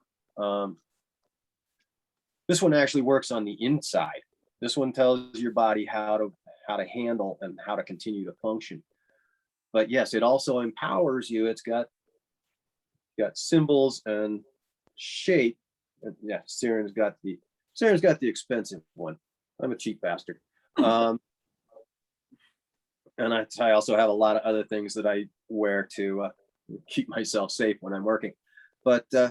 This one actually works on the inside. This one tells your body how to handle and how to continue to function. But yes, it also empowers you. It's got symbols and shape. And yeah, Siren's got the expensive one. I'm a cheap bastard. And I also have a lot of other things that I wear to keep myself safe when I'm working. But you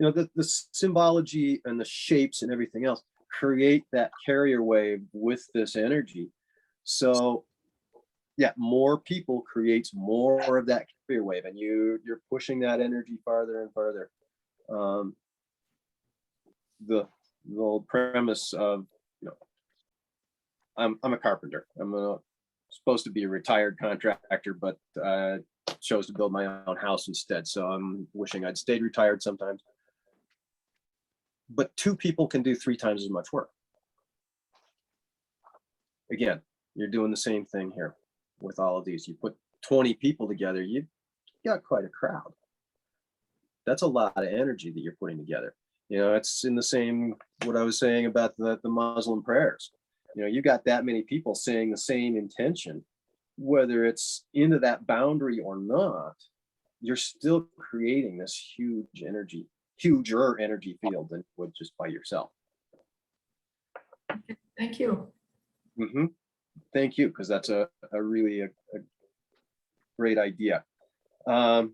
know, the symbology and the shapes and everything else create that carrier wave with this energy. So yeah, more people creates more of that carrier wave, and you're pushing that energy farther and farther. The old premise of, you know, I'm a carpenter. I'm supposed to be a retired contractor, but chose to build my own house instead. So I'm wishing I'd stayed retired sometimes. But 2 people can do 3 times as much work. Again, you're doing the same thing here with all of these. You put 20 people together, you've got quite a crowd. That's a lot of energy that you're putting together. You know, it's in the same, what I was saying about the Muslim prayers. You know, you got that many people saying the same intention, whether it's into that boundary or not, you're still creating this huger energy field than would just by yourself. Thank you. Mm-hmm. Thank you, because that's a really a great idea. That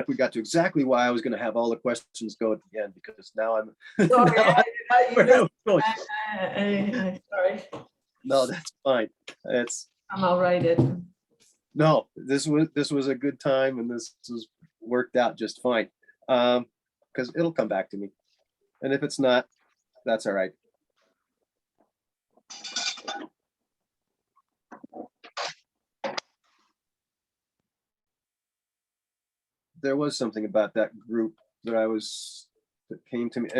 we got to exactly why I was going to have all the questions go at the end, because now I'm. Sorry, sorry. No, that's fine. I'll write it. No, this was a good time, and this was worked out just fine. Because it'll come back to me, and if it's not, that's all right. There was something about that group that came to me.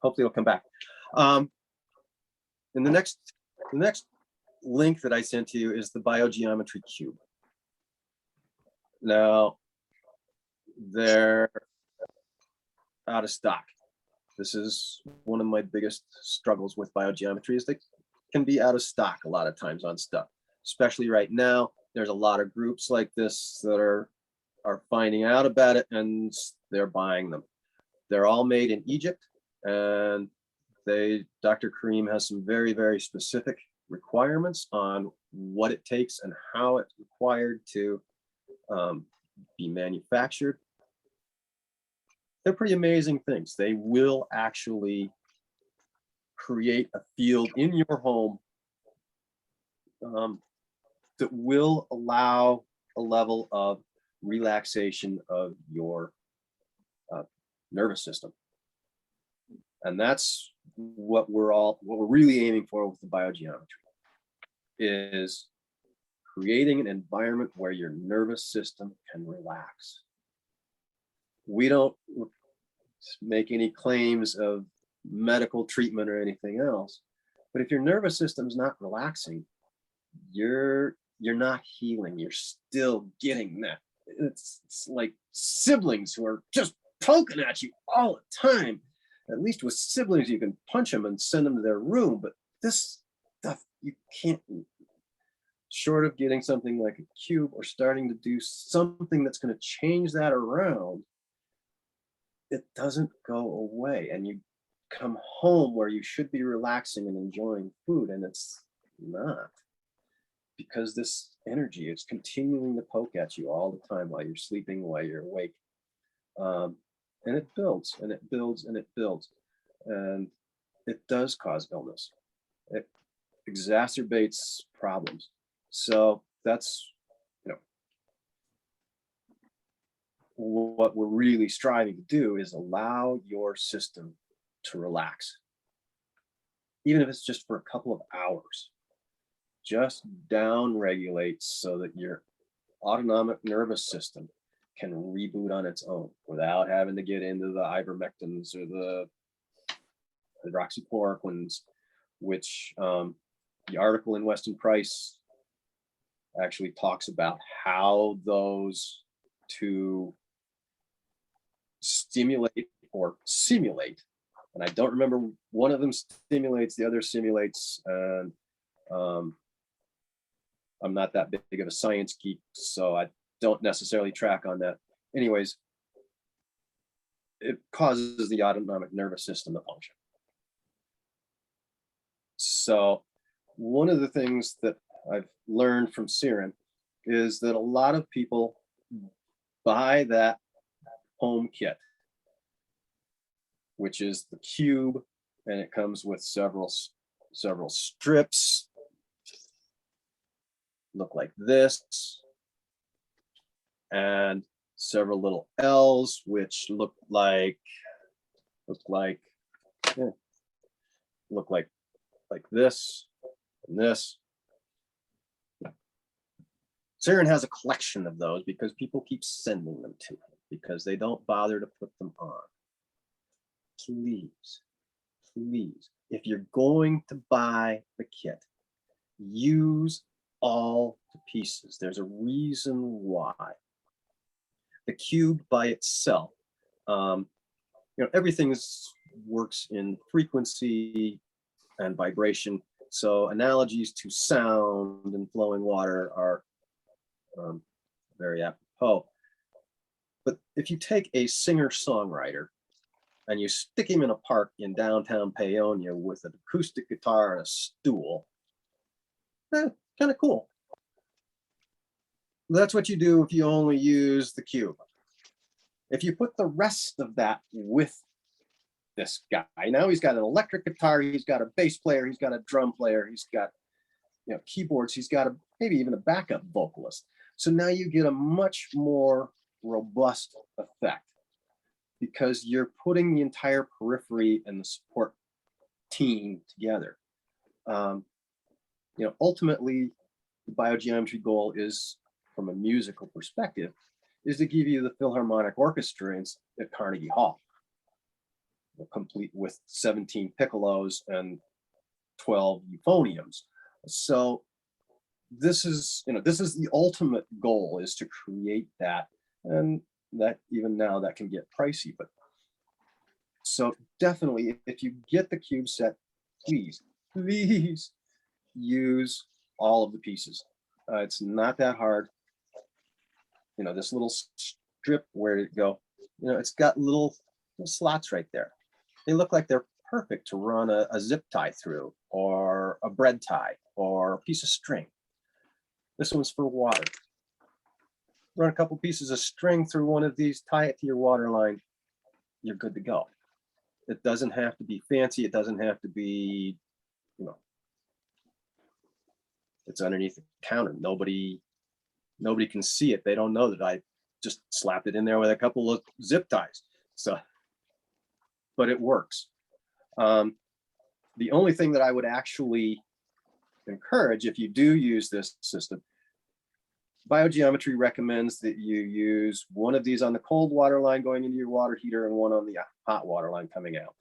hopefully it'll come back. And the next link that I sent to you is the biogeometry cube. Now, they're out of stock. This is one of my biggest struggles with biogeometry, is they can be out of stock a lot of times on stuff, especially right now. There's a lot of groups like this that are finding out about it and they're buying them. They're all made in Egypt, and Dr. Karim has some very, very specific requirements on what it takes and how it's required to be manufactured. They're pretty amazing things. They will actually create a field in your home that will allow a level of relaxation of your nervous system. And that's what we're really aiming for with the biogeometry, is creating an environment where your nervous system can relax. We don't make any claims of medical treatment or anything else, but if your nervous system's not relaxing, you're not healing. You're still getting that. It's like siblings who are just poking at you all the time. At least with siblings, you can punch them and send them to their room, but this stuff you can't. Short of getting something like a cube or starting to do something that's going to change that around, it doesn't go away. And you come home where you should be relaxing and enjoying food, and it's not, because this energy is continuing to poke at you all the time while you're sleeping, while you're awake. And it builds and it builds and it builds. And it does cause illness. It exacerbates problems. So that's, what we're really striving to do is allow your system to relax. Even if it's just for a couple of hours, just down regulates so that your autonomic nervous system can reboot on its own without having to get into the ivermectins or the hydroxychloroquines, which the article in Weston Price actually talks about how those two stimulate or simulate. And I don't remember, one of them stimulates, the other simulates, and I'm not that big of a science geek, so I don't necessarily track on that. Anyways, it causes the autonomic nervous system to function. So one of the things that I've learned from Siren is that a lot of people buy that home kit, which is the cube, and it comes with several strips, look like this, and several little L's, which look like this and this. Siren has a collection of those because people keep sending them to him because they don't bother to put them on. Please, if you're going to buy the kit, use all the pieces. There's a reason why. The cube by itself, everything works in frequency and vibration. So analogies to sound and flowing water are very apropos. But if you take a singer-songwriter and you stick him in a park in downtown Paonia with an acoustic guitar and a stool, kind of cool. That's what you do if you only use the cube. If you put the rest of that with this guy, now he's got an electric guitar, he's got a bass player, he's got a drum player, he's got keyboards, he's got maybe even a backup vocalist. So now you get a much more robust effect because you're putting the entire periphery and the support team together. Ultimately, the biogeometry goal is, from a musical perspective, is to give you the Philharmonic Orchestra at Carnegie Hall. complete with 17 piccolos and 12 euphoniums. So this is, this is the ultimate goal, is to create that. And that even now that can get pricey, but so definitely if you get the cube set, please use all of the pieces. It's not that hard. This little strip, where did it go? It's got little slots right there. They look like they're perfect to run a zip tie through, or a bread tie, or a piece of string. This one's for water. Run a couple pieces of string through one of these, tie it to your water line, you're good to go. It doesn't have to be fancy. It doesn't have to be, it's underneath the counter. Nobody can see it. They don't know that I just slapped it in there with a couple of zip ties. So, but it works. The only thing that I would actually encourage, if you do use this system, biogeometry recommends that you use one of these on the cold water line going into your water heater, and one on the hot water line coming out.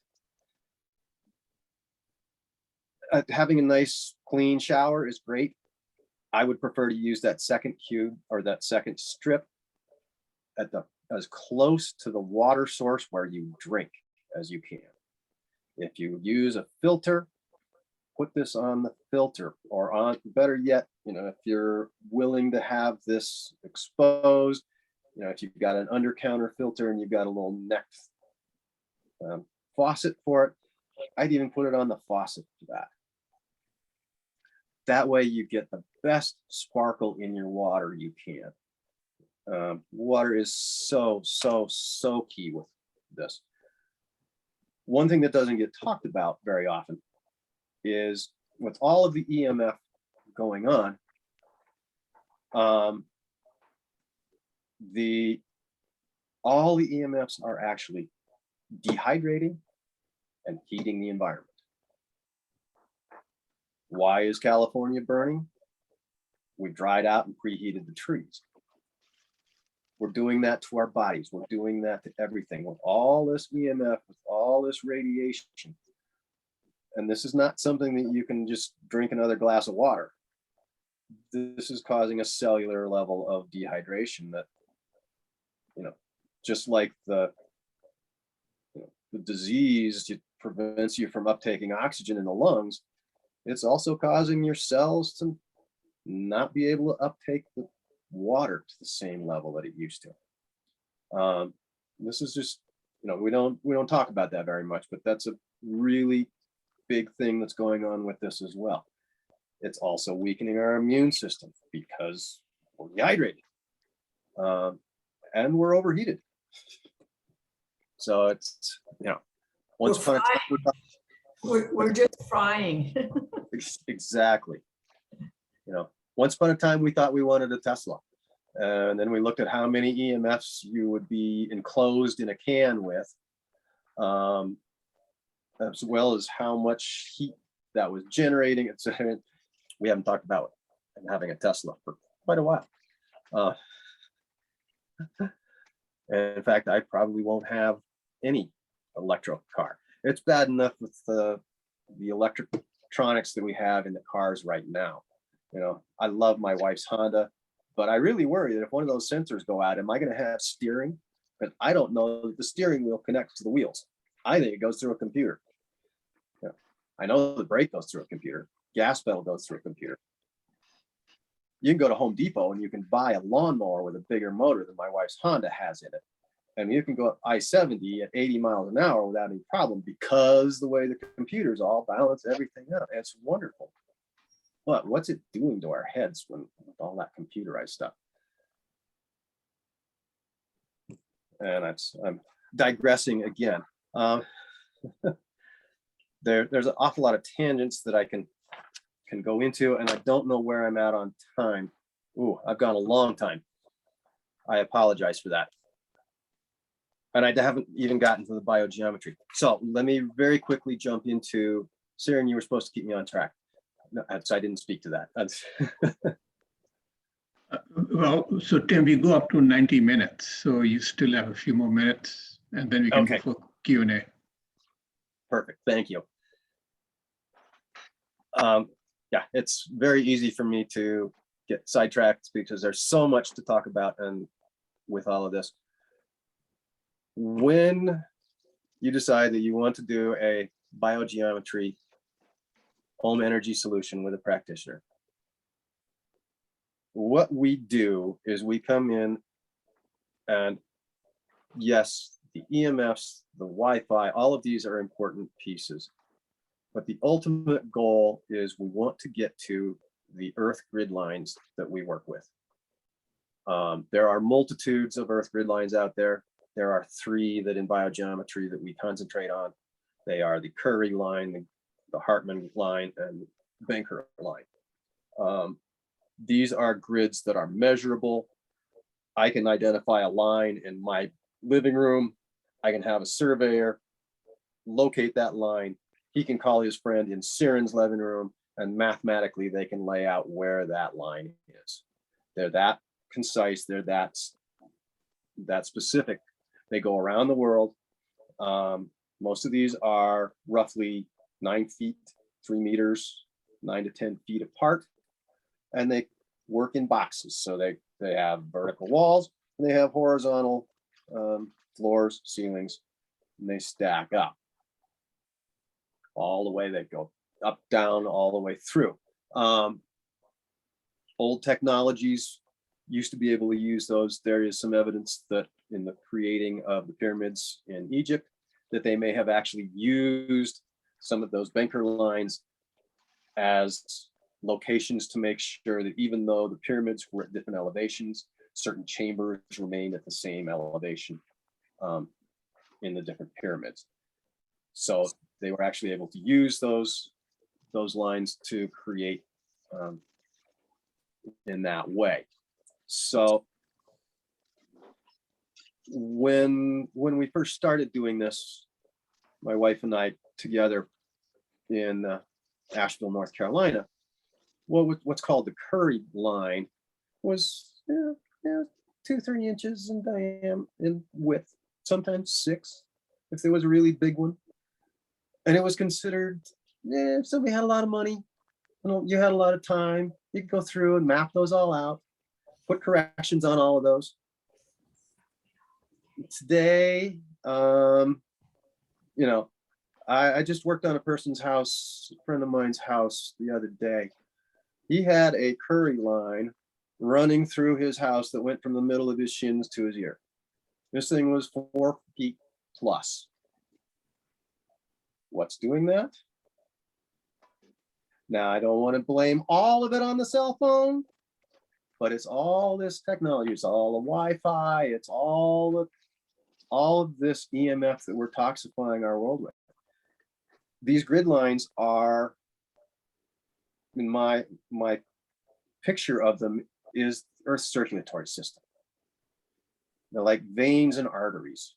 Having a nice clean shower is great. I would prefer to use that second cube, or that second strip, at as close to the water source where you drink as you can. If you use a filter, put this on the filter, or on, better yet, if you're willing to have this exposed, if you've got an under counter filter and you've got a little neck faucet for it, I'd even put it on the faucet for that. That way you get the best sparkle in your water you can. Water is so key with this. One thing that doesn't get talked about very often is, with all of the EMF going on, all the EMFs are actually dehydrating and heating the environment. Why is California burning? We dried out and preheated the trees. We're doing that to our bodies. We're doing that to everything with all this EMF, with all this radiation. And this is not something that you can just drink another glass of water. This is causing a cellular level of dehydration that, just like the disease prevents you from uptaking oxygen in the lungs, it's also causing your cells to not be able to uptake the water to the same level that it used to. This is just, we don't talk about that very much, but that's a really big thing that's going on with this as well. It's also weakening our immune system because we're dehydrated, and we're overheated. So it's, once upon a time, we're just frying. Exactly. Once upon a time, we thought we wanted a Tesla. And then we looked at how many EMFs you would be enclosed in a can with, as well as how much heat that was generating. We haven't talked about having a Tesla for quite a while. And in fact, I probably won't have any electric car. It's bad enough with the electronics that we have in the cars right now. I love my wife's Honda, but I really worry that if one of those sensors go out, am I going to have steering? Because I don't know that the steering wheel connects to the wheels. I think it goes through a computer. I know the brake goes through a computer. Gas pedal goes through a computer. You can go to Home Depot and you can buy a lawnmower with a bigger motor than my wife's Honda has in it. And you can go up I-70 at 80 miles an hour without any problem, because the way the computers all balance everything out. It's wonderful. But what's it doing to our heads with all that computerized stuff? And I'm digressing again. There's an awful lot of tangents that I can go into, and I don't know where I'm at on time. Ooh, I've gone a long time. I apologize for that. And I haven't even gotten to the biogeometry. So let me very quickly jump into, Siren, you were supposed to keep me on track. No, so I didn't speak to that. Well, so Tim, we go up to 90 minutes. So you still have a few more minutes, and then we can go for Q&A. Perfect, thank you. Yeah, it's very easy for me to get sidetracked because there's so much to talk about and with all of this. When you decide that you want to do a biogeometry home energy solution with a practitioner, what we do is we come in and yes, the EMFs, the Wi-Fi, all of these are important pieces. But the ultimate goal is we want to get to the earth grid lines that we work with. There are multitudes of earth grid lines out there. There are 3 that in biogeometry that we concentrate on. They are the Curry line, the Hartman line, and Banker line. These are grids that are measurable. I can identify a line in my living room. I can have a surveyor locate that line. He can call his friend in Siren's living room, and mathematically they can lay out where that line is. They're that concise, they're that specific. They go around the world. Most of these are roughly 9 feet, 3 meters, 9 to 10 feet apart, and they work in boxes. So they have vertical walls, and they have horizontal floors, ceilings, and they stack up all the way. They go up, down, all the way through. Old technologies used to be able to use those. There is some evidence that in the creating of the pyramids in Egypt, that they may have actually used some of those Banker lines as locations to make sure that even though the pyramids were at different elevations, certain chambers remained at the same elevation in the different pyramids. So they were actually able to use those lines to create in that way. So when we first started doing this, my wife and I together in Asheville, North Carolina, what's called the Curry line was 2-3 inches in diameter, in width, sometimes 6 if there was a really big one. And it was considered, if somebody had a lot of money, you had a lot of time, you could go through and map those all out, put corrections on all of those. Today, I just worked on a person's house, a friend of mine's house the other day. He had a Curry line running through his house that went from the middle of his shins to his ear. This thing was 4 feet plus. What's doing that? Now, I don't want to blame all of it on the cell phone, but it's all this technology. It's all the Wi-Fi. It's all of this EMF that we're toxifying our world with. These grid lines are, in my picture of them, is Earth's circulatory system. They're like veins and arteries.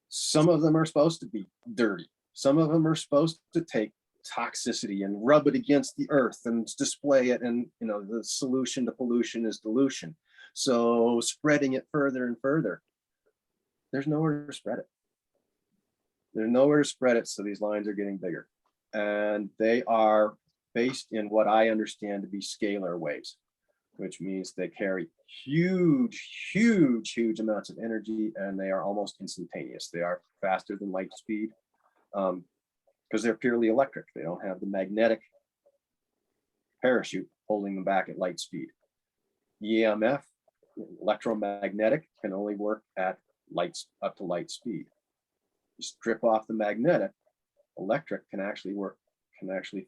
Some of them are supposed to be dirty. Some of them are supposed to take toxicity and rub it against the earth and display it. And the solution to pollution is dilution. So spreading it further and further, there's nowhere to spread it. There's nowhere to spread it. So these lines are getting bigger, and they are based in what I understand to be scalar waves, which means they carry huge amounts of energy, and they are almost instantaneous. They are faster than light speed because they're purely electric. They don't have the magnetic parachute holding them back at light speed. EMF, electromagnetic, can only work at up to light speed. You strip off the magnetic, electric can actually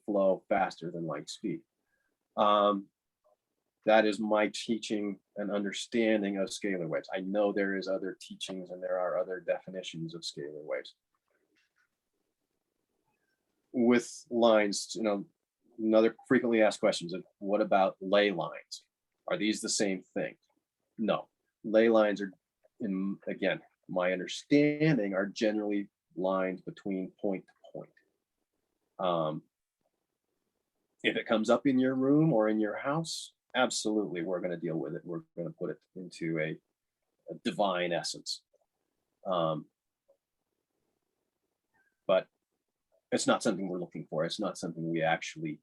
flow faster than light speed. That is my teaching and understanding of scalar waves. I know there is other teachings and there are other definitions of scalar waves. With lines, another frequently asked questions of what about ley lines? Are these the same thing? No, ley lines are, again, my understanding, are generally lines between point to point. If it comes up in your room or in your house, absolutely, we're going to deal with it. We're going to put it into a divine essence. But it's not something we're looking for. It's not something we actually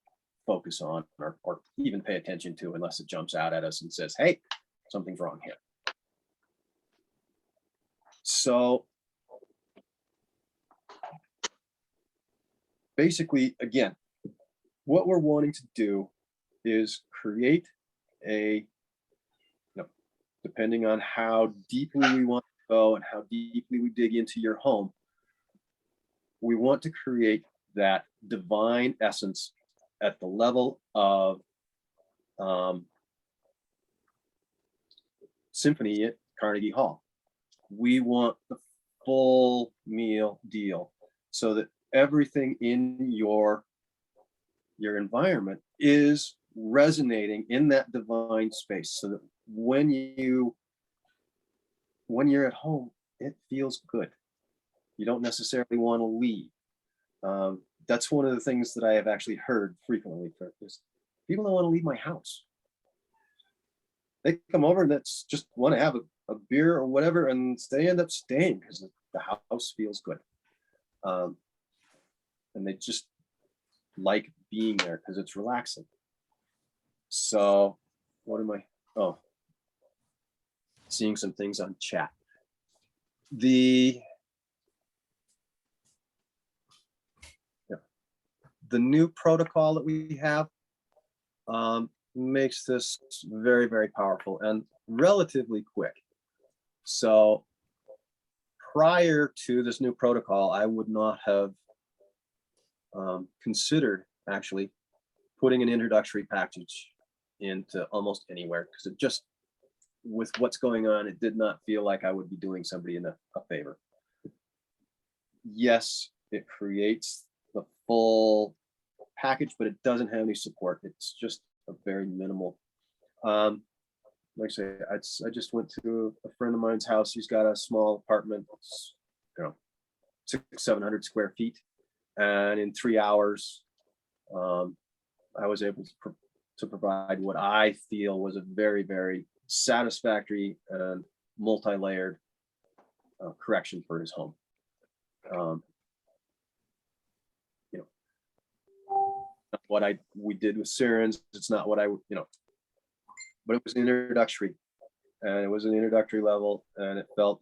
focus on or even pay attention to unless it jumps out at us and says, hey, something's wrong here. So basically, again, what we're wanting to do is create a, depending on how deeply we want to go and how deeply we dig into your home, we want to create that divine essence at the level of symphony at Carnegie Hall. We want the full meal deal so that everything in your environment is resonating in that divine space, so that when you're at home, it feels good. You don't necessarily want to leave. That's one of the things that I have actually heard frequently is people don't want to leave my house. They come over and that's just want to have a beer or whatever, and they end up staying because the house feels good. And they just like being there because it's relaxing. So what am I? Oh, seeing some things on chat. The new protocol that we have makes this very, very powerful and relatively quick. So prior to this new protocol, I would not have considered actually putting an introductory package into almost anywhere, because it just, with what's going on, it did not feel like I would be doing somebody a favor. Yes, it creates the full package, but it doesn't have any support. It's just a very minimal. Like I say, I just went to a friend of mine's house. He's got a small apartment, it's, 600-700 square feet, and in 3 hours, I was able to provide what I feel was a very, very satisfactory and multi-layered correction for his home. What we did with Sirens, it's not what but it was introductory, and it was an introductory level, and it felt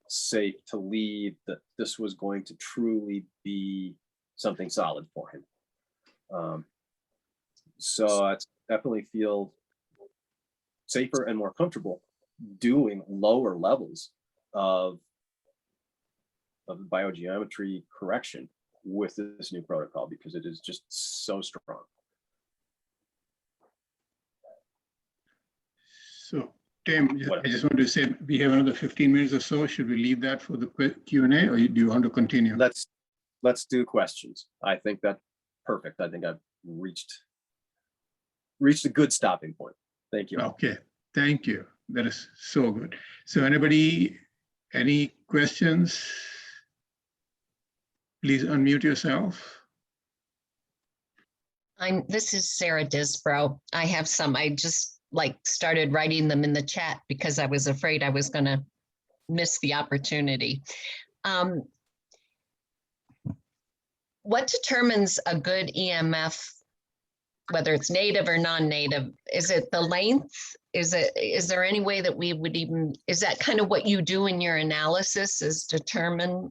safe to leave that this was going to truly be something solid for him. So I definitely feel safer and more comfortable doing lower levels of biogeometry correction with this new protocol, because it is just so strong. So Tim, I just want to say we have another 15 minutes or so. Should we leave that for the Q&A, or do you want to continue? Let's do questions. I think that's perfect. I think I've reached a good stopping point. Thank you. Okay, thank you. That is so good. So anybody, any questions? Please unmute yourself. This is Sarah Disbrow. I have some, I just started writing them in the chat because I was afraid I was going to miss the opportunity. What determines a good EMF, whether it's native or non-native? Is it the length? Is there any way that we would even, is that kind of what you do in your analysis, is determine?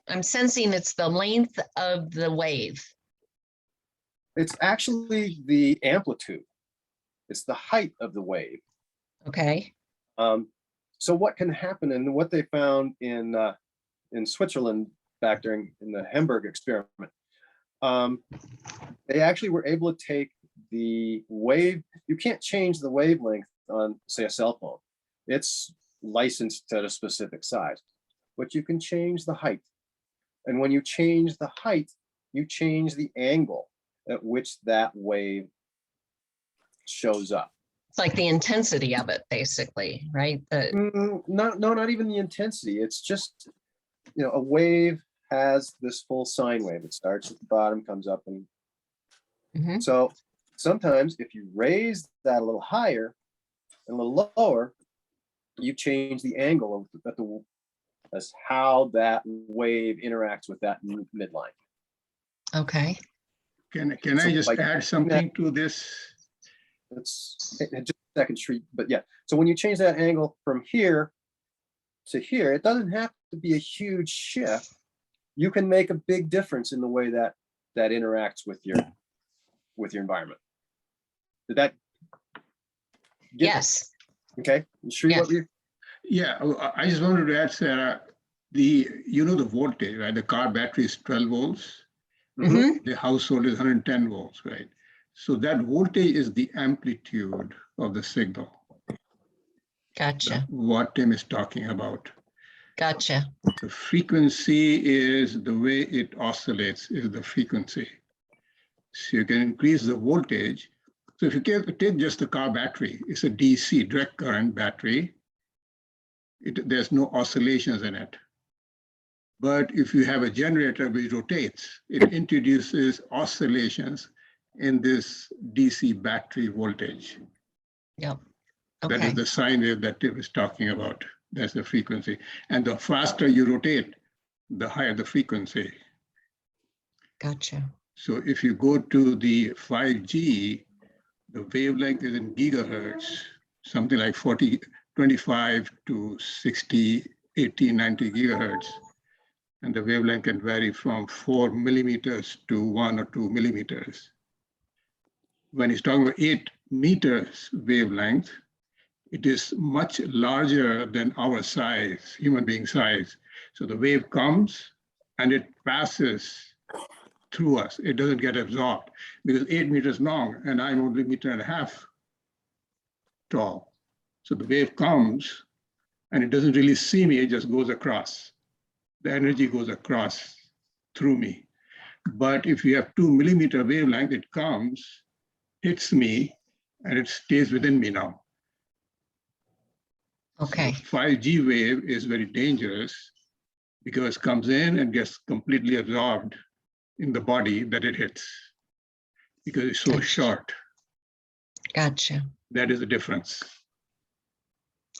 I'm sensing it's the length of the wave. It's actually the amplitude. It's the height of the wave. Okay. So what can happen, and what they found in Switzerland back in the Hamburg experiment, they actually were able to take the wave. You can't change the wavelength on, say, a cell phone. It's licensed at a specific size, but you can change the height. And when you change the height, you change the angle at which that wave shows up. It's like the intensity of it, basically, right? Not even the intensity. It's just, a wave has this full sine wave. It starts at the bottom, comes up, and so sometimes if you raise that a little higher and a little lower, you change the angle as how that wave interacts with that midline. Okay. Can I So just by add something to this? It's just a second street, but yeah. So when you change that angle from here to here, it doesn't have to be a huge shift. You can make a big difference in the way that interacts with your environment. Did that get Yes. okay? You sure Yes. what you Yeah, I just wanted to add, Sarah, the voltage, right? The car battery is 12 volts. Mhm. The household is 110 volts, right? So that voltage is the amplitude of the signal, Gotcha. what Tim is talking about. Gotcha. The frequency is the way it oscillates is the frequency. So you can increase the voltage. So if you take just the car battery, it's a DC, direct current battery. There's no oscillations in it. But if you have a generator which rotates, it introduces oscillations in this DC battery voltage. Yep. That is Okay. the sine wave that Tim is talking about. That's the frequency. And the faster you rotate, the higher the frequency. Gotcha. So if you go to the 5G, the wavelength is in gigahertz, something like 25 to 60, 80, 90 gigahertz. And the wavelength can vary from 4 millimeters to 1 or 2 millimeters. When he's talking about 8 meters wavelength, it is much larger than our size, human being size. So the wave comes and it passes through us. It doesn't get absorbed because 8 meters long and I'm only 1.5 meters tall. So the wave comes and it doesn't really see me, it just goes across. The energy goes across through me. But if you have 2 millimeter wavelength, it comes, hits me, and it stays within me now. Okay. So 5G wave is very dangerous because it comes in and gets completely absorbed in the body that it hits because it's so Gotcha. short. Gotcha. That is the difference.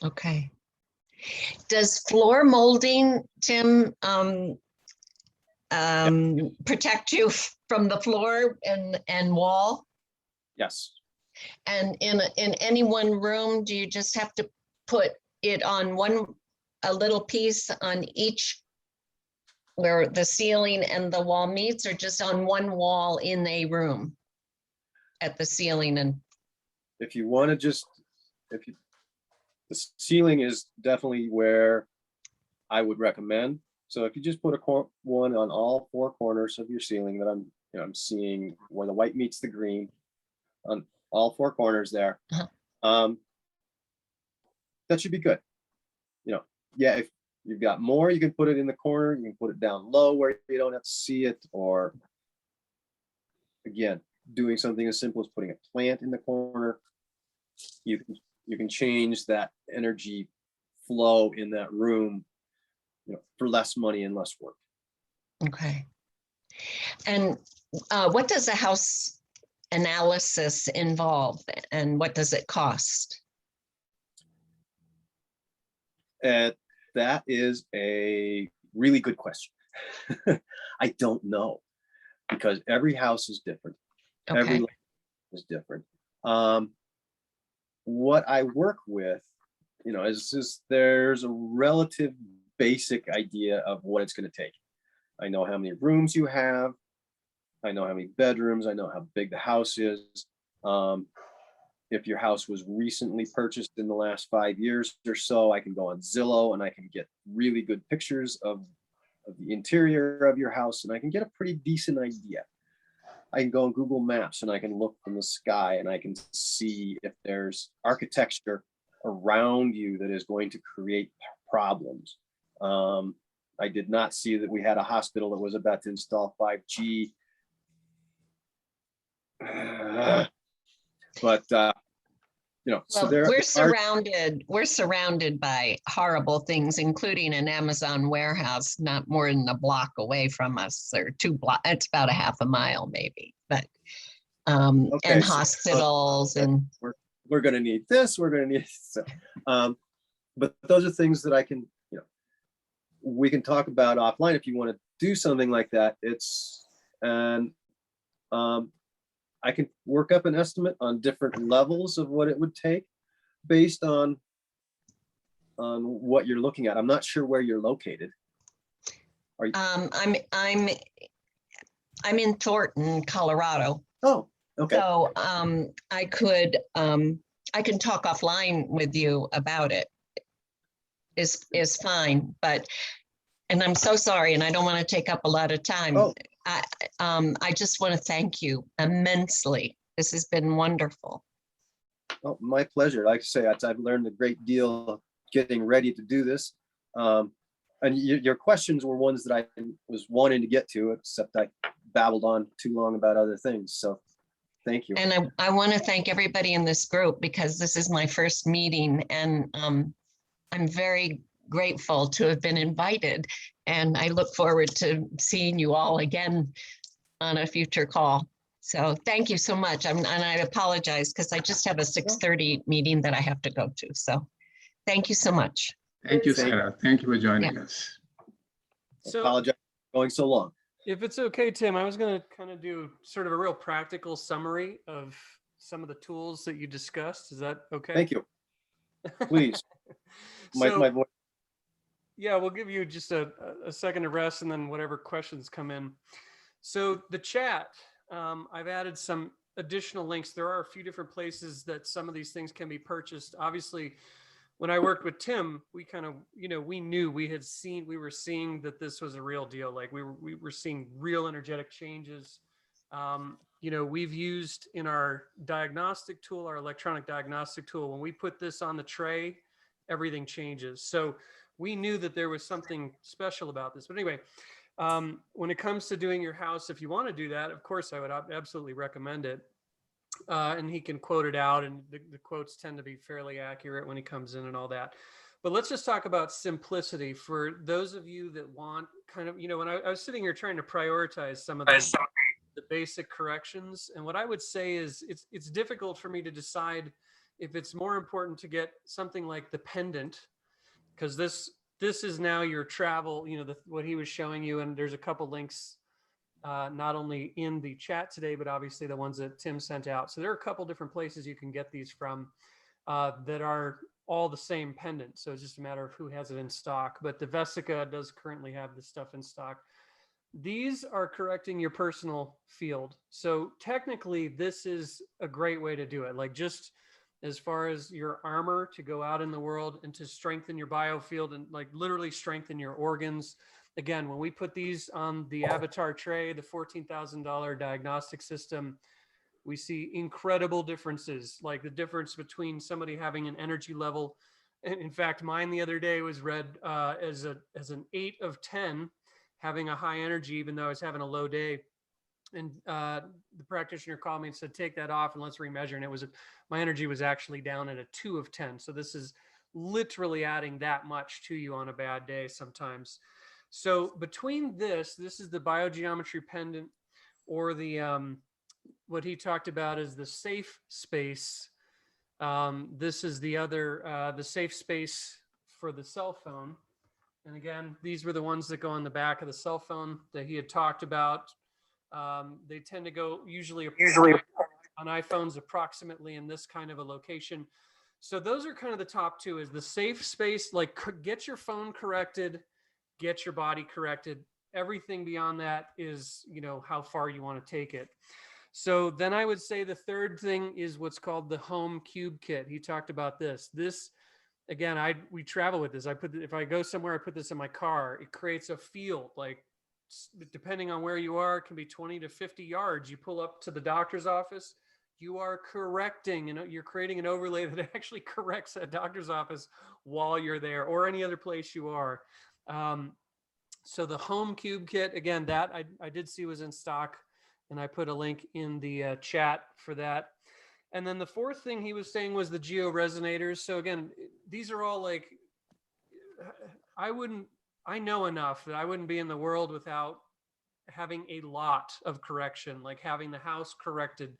Okay. Does floor molding, Tim, protect you from the floor and wall? yes. And in any one room, do you just have to put it on a little piece on each where the ceiling and the wall meets, or just on one wall in a room at the ceiling? And If you want to the ceiling is definitely where I would recommend. So if you just put one on all 4 corners of your ceiling that I'm seeing where the white meets the green on all 4 corners there, that should be good. Yeah, if you've got more, you can put it in the corner, you can put it down low where you don't have to see it, or again, doing something as simple as putting a plant in the corner. You can change that energy flow in that room, for less money and less work. okay. And what does a house analysis involve, and what does it cost? That is a really good question. I don't know, because every house is different. Okay. Every land is different. What I work with, is there's a relative basic idea of what it's going to take. I know how many rooms you have. I know how many bedrooms. I know how big the house is. If your house was recently purchased in the last 5 years or so, I can go on Zillow and I can get really good pictures of the interior of your house, and I can get a pretty decent idea. I can go on Google Maps and I can look from the sky and I can see if there's architecture around you that is going to create problems. I did not see that we had a hospital that was about to install 5G. But so there we're surrounded by horrible things, including an Amazon warehouse not more than a block away from us, or 2 blocks. It's about a half a mile maybe, but Okay, and so- hospitals and we're going to need this, we're going to need so, but those are things that I can, we can talk about offline if you want to do something like that. And I can work up an estimate on different levels of what it would take based on what you're looking at. I'm not sure where you're located. I'm in Thornton, Colorado. Oh, okay. So I can talk offline with you about it. Is fine, and I'm so sorry, and I don't want to take up a lot of time. Oh. I just want to thank you immensely. This has been wonderful. Oh, my pleasure. Like I say, I've learned a great deal getting ready to do this. And your questions were ones that I was wanting to get to, except I babbled on too long about other things. So thank you. And I want to thank everybody in this group, because this is my first meeting, and I'm very grateful to have been invited. And I look forward to seeing you all again on a future call. So thank you so much. And I apologize because I just have a 6:30 meeting that I have to go to. So thank you so much. Thank you, Thank you. Sarah. Thank you for joining us. So Apologize for going so long. if it's okay, Tim, I was going to kind of do sort of a real practical summary of some of the tools that you discussed. Is that okay? Thank you. Please. So, My voice. yeah, we'll give you just a second to rest, and then whatever questions come in. So the chat, I've added some additional links. There are a few different places that some of these things can be purchased. Obviously, when I worked with Tim, we kind of, we knew we were seeing that this was a real deal. Like we were seeing real energetic changes. We've used in our diagnostic tool, our electronic diagnostic tool, when we put this on the tray, everything changes. So we knew that there was something special about this. But anyway, when it comes to doing your house, if you want to do that, of course, I would absolutely recommend it. And he can quote it out, and the quotes tend to be fairly accurate when he comes in and all that. But let's just talk about simplicity for those of you that want kind of, when I was sitting here trying to prioritize some of the basic corrections. And what I would say is it's difficult for me to decide if it's more important to get something like the pendant, because this is now your travel, what he was showing you. And there's a couple links not only in the chat today, but obviously the ones that Tim sent out. So there are a couple different places you can get these from that are all the same pendant. So it's just a matter of who has it in stock. But the Vesica does currently have this stuff in stock. These are correcting your personal field. So technically, this is a great way to do it. Like just as far as your armor to go out in the world and to strengthen your biofield and like literally strengthen your organs. Again, when we put these on the avatar tray, the $14,000 diagnostic system, we see incredible differences, like the difference between somebody having an energy level. And in fact, mine the other day was read as an 8 of 10, having a high energy, even though I was having a low day. And the practitioner called me and said, take that off and let's remeasure. And my energy was actually down at a 2 of 10. So this is literally adding that much to you on a bad day sometimes. So between this is the biogeometry pendant, or the, what he talked about is the safe space. This is the other, the safe space for the cell phone. And again, these were the ones that go on the back of the cell phone that he had talked about. They tend to go usually on iPhones approximately in this kind of a location. So those are kind of the top two, is the safe space, like get your phone corrected, get your body corrected. Everything beyond that is, how far you want to take it. So then I would say the third thing is what's called the home cube kit. He talked about this. Again, we travel with this. If I go somewhere, I put this in my car. It creates a field, like depending on where you are, it can be 20 to 50 yards. You pull up to the doctor's office, you are correcting, you're creating an overlay that actually corrects that doctor's office while you're there, or any other place you are. So the home cube kit, again, that I did see was in stock, and I put a link in the chat for that. And then the fourth thing he was saying was the georesonators. So again, these are all like, I know enough that I wouldn't be in the world without having a lot of correction, like having the house corrected,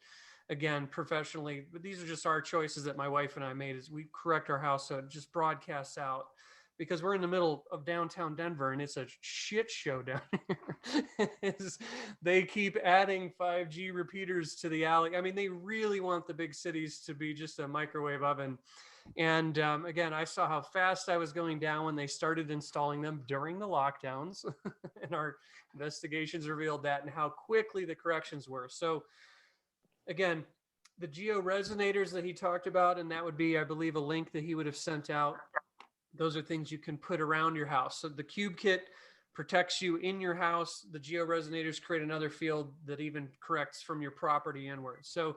again, professionally. But these are just our choices that my wife and I made, is we correct our house so it just broadcasts out. because we're in the middle of downtown Denver and it's a shit show down here. They keep adding 5G repeaters to the alley. I mean, they really want the big cities to be just a microwave oven. And again, I saw how fast I was going down when they started installing them during the lockdowns. And our investigations revealed that, and how quickly the corrections were. So again, the geo resonators that he talked about, and that would be, I believe, a link that he would have sent out. Those are things you can put around your house. So the Cube Kit protects you in your house. The geo resonators create another field that even corrects from your property inward. So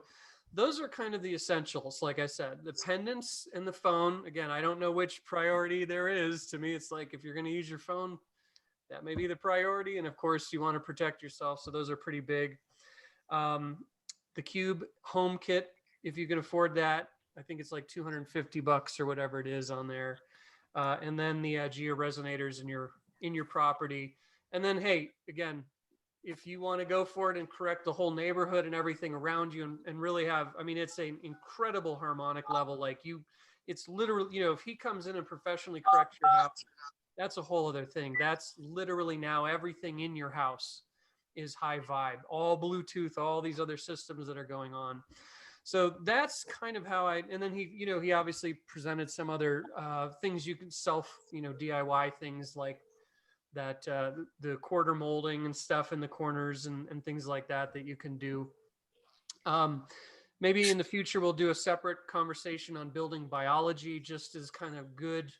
those are kind of the essentials. Like I said, the pendants and the phone. Again, I don't know which priority there is. To me, it's like, if you're going to use your phone, that may be the priority. And of course, you want to protect yourself. So those are pretty big. The Cube Home Kit, if you can afford that, I think it's like $250 or whatever it is on there. And then the geo resonators in your property. And then, hey, again, if you want to go for it and correct the whole neighborhood and everything around you, and really have, I mean, it's an incredible harmonic level. Like it's literally, if he comes in and professionally corrects your house, that's a whole other thing. That's literally now everything in your house is high vibe, all Bluetooth, all these other systems that are going on. So that's kind of how and then he obviously presented some other things you can DIY things like that, the quarter molding and stuff in the corners and things like that you can do. Maybe in the future, we'll do a separate conversation on building biology, just as kind of good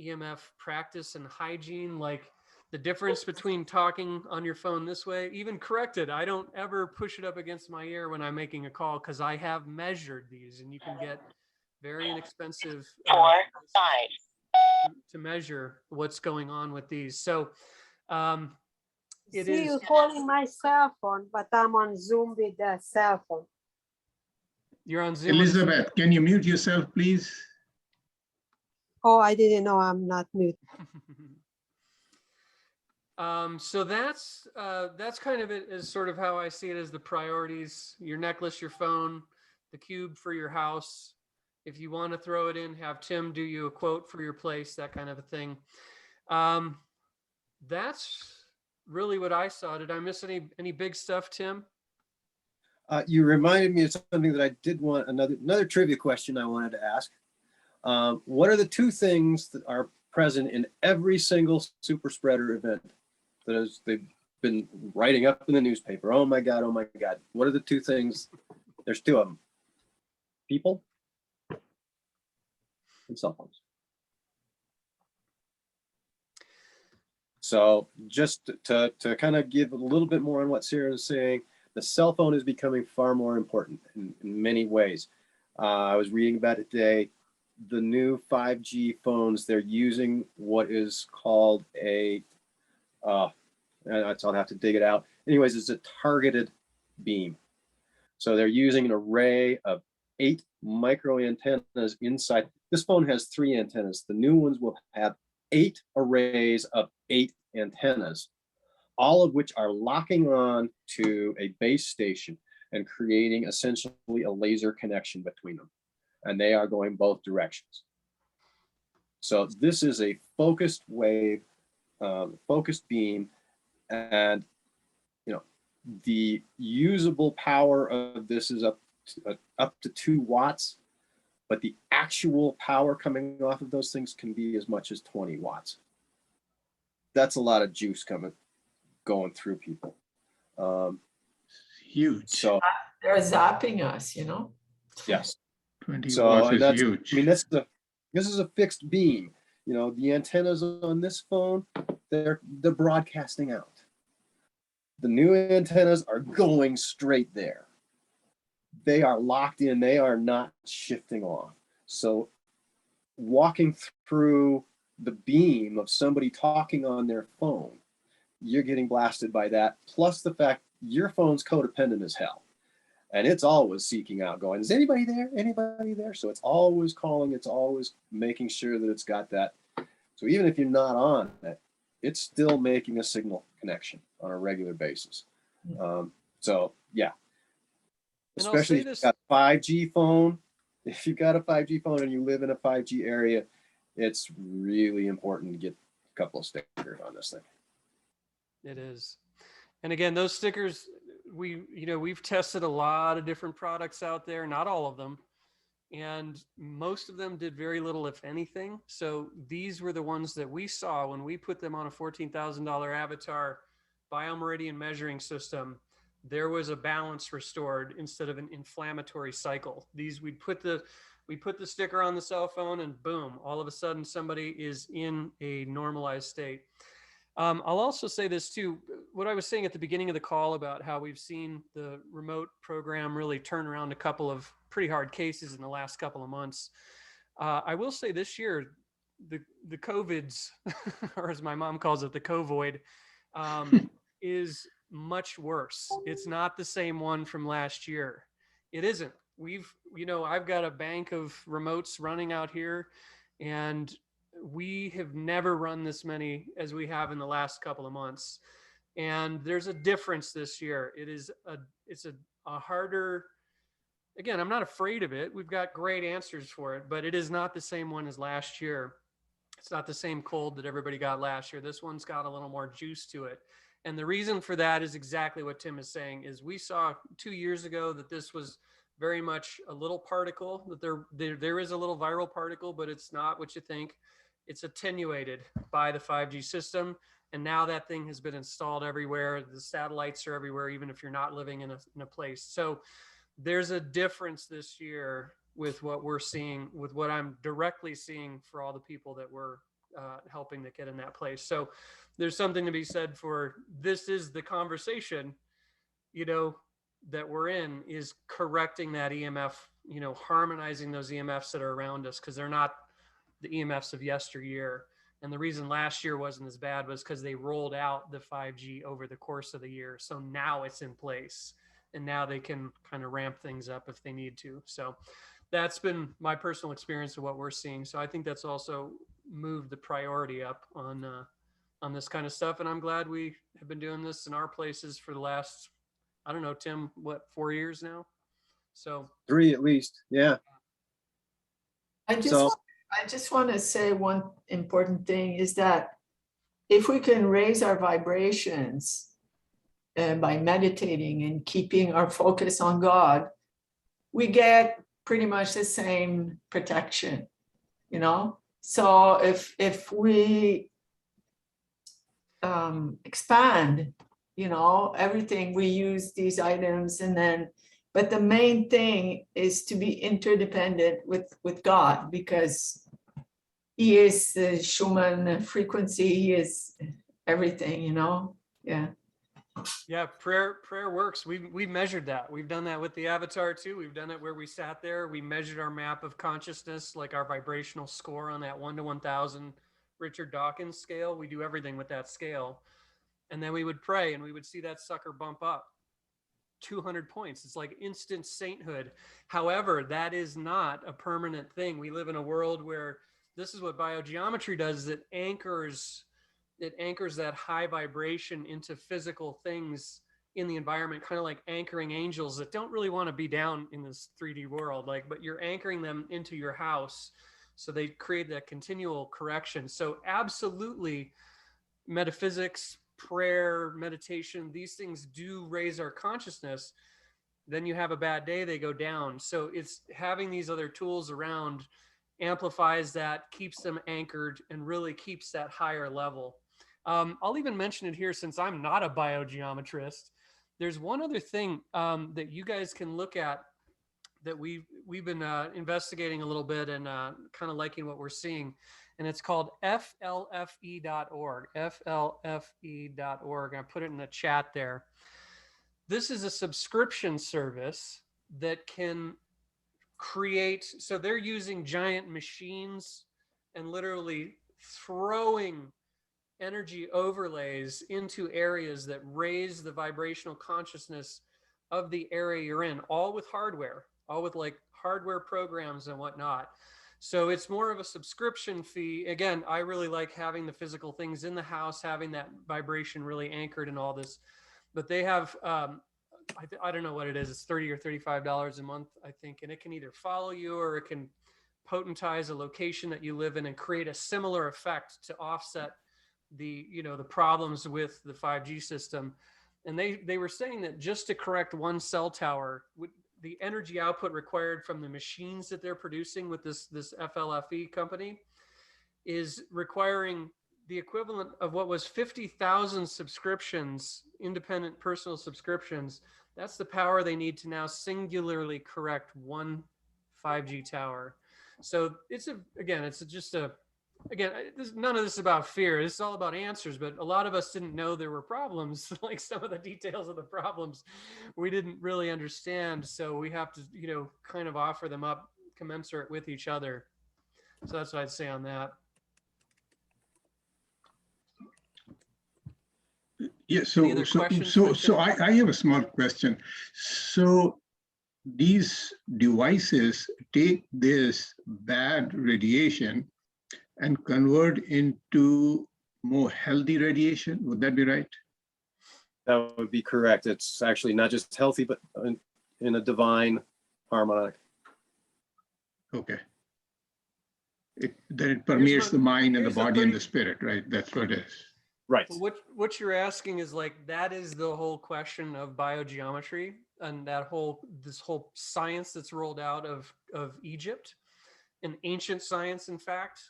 EMF practice and hygiene, like the difference between talking on your phone this way, even corrected. I don't ever push it up against my ear when I'm making a call, because I have measured these, and you can get very inexpensive to measure what's going on with these. So you're calling my cell phone, but I'm on Zoom with the cell phone. You're on Zoom. Elizabeth, can you mute yourself, please? Oh, I didn't know I'm not muted. So that's kind of it, as sort of how I see it as the priorities: your necklace, your phone, the Cube for your house. If you want to throw it in, have Tim do you a quote for your place, that kind of a thing. That's really what I saw. Did I miss any big stuff, Tim? You reminded me of something that I did want, another trivia question I wanted to ask. What are the two things that are present in every single super spreader event that they've been writing up in the newspaper? Oh my God, oh my God. What are the two things? There's two of them. People and cell phones. So just to kind of give a little bit more on what Sarah is saying, the cell phone is becoming far more important in many ways. I was reading about it today. The new 5G phones, they're using what is called I'll have to dig it out. Anyways, it's a targeted beam. So they're using an array of 8 micro antennas inside. This phone has 3 antennas. The new ones will have 8 arrays of 8 antennas, all of which are locking on to a base station and creating essentially a laser connection between them. And they are going both directions. So this is a focused wave, focused beam, and the usable power of this is up to 2 watts, but the actual power coming off of those things can be as much as 20 watts. That's a lot of juice going through people. Huge. So They're zapping us, yes. 20 So watts is that's huge. I mean, this is a fixed beam. The antennas on this phone, they're broadcasting out. The new antennas are going straight there. They are locked in. They are not shifting off. So walking through the beam of somebody talking on their phone, you're getting blasted by that. Plus the fact your phone's codependent as hell. And it's always seeking out, going, is anybody there? Anybody there? So it's always calling. It's always making sure that it's got that. So even if you're not on it, it's still making a signal connection on a regular basis. So yeah, especially if you've got a 5G phone. If you've got a 5G phone and you live in a 5G area, it's really important to get a couple of stickers on this thing. It is. And again, those stickers, we've tested a lot of different products out there, not all of them. And most of them did very little, if anything. So these were the ones that we saw when we put them on a $14,000 Avatar biomeridian measuring system. There was a balance restored instead of an inflammatory cycle. These, we put the sticker on the cell phone and boom, all of a sudden somebody is in a normalized state. I'll also say this too, what I was saying at the beginning of the call about how we've seen the remote program really turn around a couple of pretty hard cases in the last couple of months. I will say this year, the COVIDs, or as my mom calls it, the COVOID, is much worse. It's not the same one from last year. It isn't. I've got a bank of remotes running out here, and we have never run this many as we have in the last couple of months. And there's a difference this year. It's a harder, again, I'm not afraid of it. We've got great answers for it, but it is not the same one as last year. It's not the same cold that everybody got last year. This one's got a little more juice to it. And the reason for that is exactly what Tim is saying, is we saw 2 years ago that this was very much a little particle, that there is a little viral particle, but it's not what you think. It's attenuated by the 5G system. And now that thing has been installed everywhere. The satellites are everywhere, even if you're not living in a place. So there's a difference this year with what we're seeing, with what I'm directly seeing for all the people that we're helping to get in that place. So there's something to be said for, this is the conversation, that we're in, is correcting that EMF, harmonizing those EMFs that are around us, because they're not the EMFs of yesteryear. And the reason last year wasn't as bad was because they rolled out the 5G over the course of the year. So now it's in place, and now they can kind of ramp things up if they need to. So that's been my personal experience of what we're seeing. So I think that's also moved the priority up on this kind of stuff. And I'm glad we have been doing this in our places for the last, I don't know, Tim, 4 years now? So 3 at least, yeah. I just want to say one important thing is that if we can raise our vibrations by meditating and keeping our focus on God, we get pretty much the same protection, So if we expand, everything, we use these items, but the main thing is to be interdependent with God, because He is the Schumann frequency. He is everything, Yeah. yeah, prayer works. We measured that. We've done that with the Avatar too. We've done it where we sat there. We measured our map of consciousness, like our vibrational score on that 1 to 1,000 Richard Dawkins scale. We do everything with that scale. And then we would pray and we would see that sucker bump up 200 points. It's like instant sainthood. However, that is not a permanent thing. We live in a world where this is what biogeometry does. It anchors that high vibration into physical things in the environment, kind of like anchoring angels that don't really want to be down in this 3D world, but you're anchoring them into your house. So they create that continual correction. So absolutely, metaphysics, prayer, meditation, these things do raise our consciousness. Then you have a bad day, they go down. So it's having these other tools around amplifies that, keeps them anchored, and really keeps that higher level. I'll even mention it here since I'm not a biogeometrist. There's one other thing that you guys can look at that we've been investigating a little bit and kind of liking what we're seeing. And it's called flfe.org, flfe.org. I put it in the chat there. This is a subscription service that can create, so they're using giant machines and literally throwing energy overlays into areas that raise the vibrational consciousness of the area you're in, all with hardware, all with like hardware programs and whatnot. So it's more of a subscription fee. Again, I really like having the physical things in the house, having that vibration really anchored in all this. But they have, I don't know what it is. It's $30 or $35 a month, I think. And it can either follow you or it can potentize a location that you live in and create a similar effect to offset the, the problems with the 5G system. And they were saying that just to correct one cell tower, the energy output required from the machines that they're producing with this FLFE company is requiring the equivalent of what was 50,000 subscriptions, independent personal subscriptions. That's the power they need to now singularly correct one 5G tower. So again, none of this is about fear. This is all about answers, but a lot of us didn't know there were problems, like some of the details of the problems we didn't really understand. So we have to, kind of offer them up commensurate with each other. So that's what I'd say on that. Yeah, Any other questions for so Tim? I have a small question. So these devices take this bad radiation and convert into more healthy radiation. Would that be right? That would be correct. It's actually not just healthy, but in a divine harmonic. Okay. Then it permeates the mind and the here's a body and pretty- the spirit, right? That's what it is. Right. What you're asking is like, that is the whole question of biogeometry and this whole science that's rolled out of Egypt, an ancient science, in fact.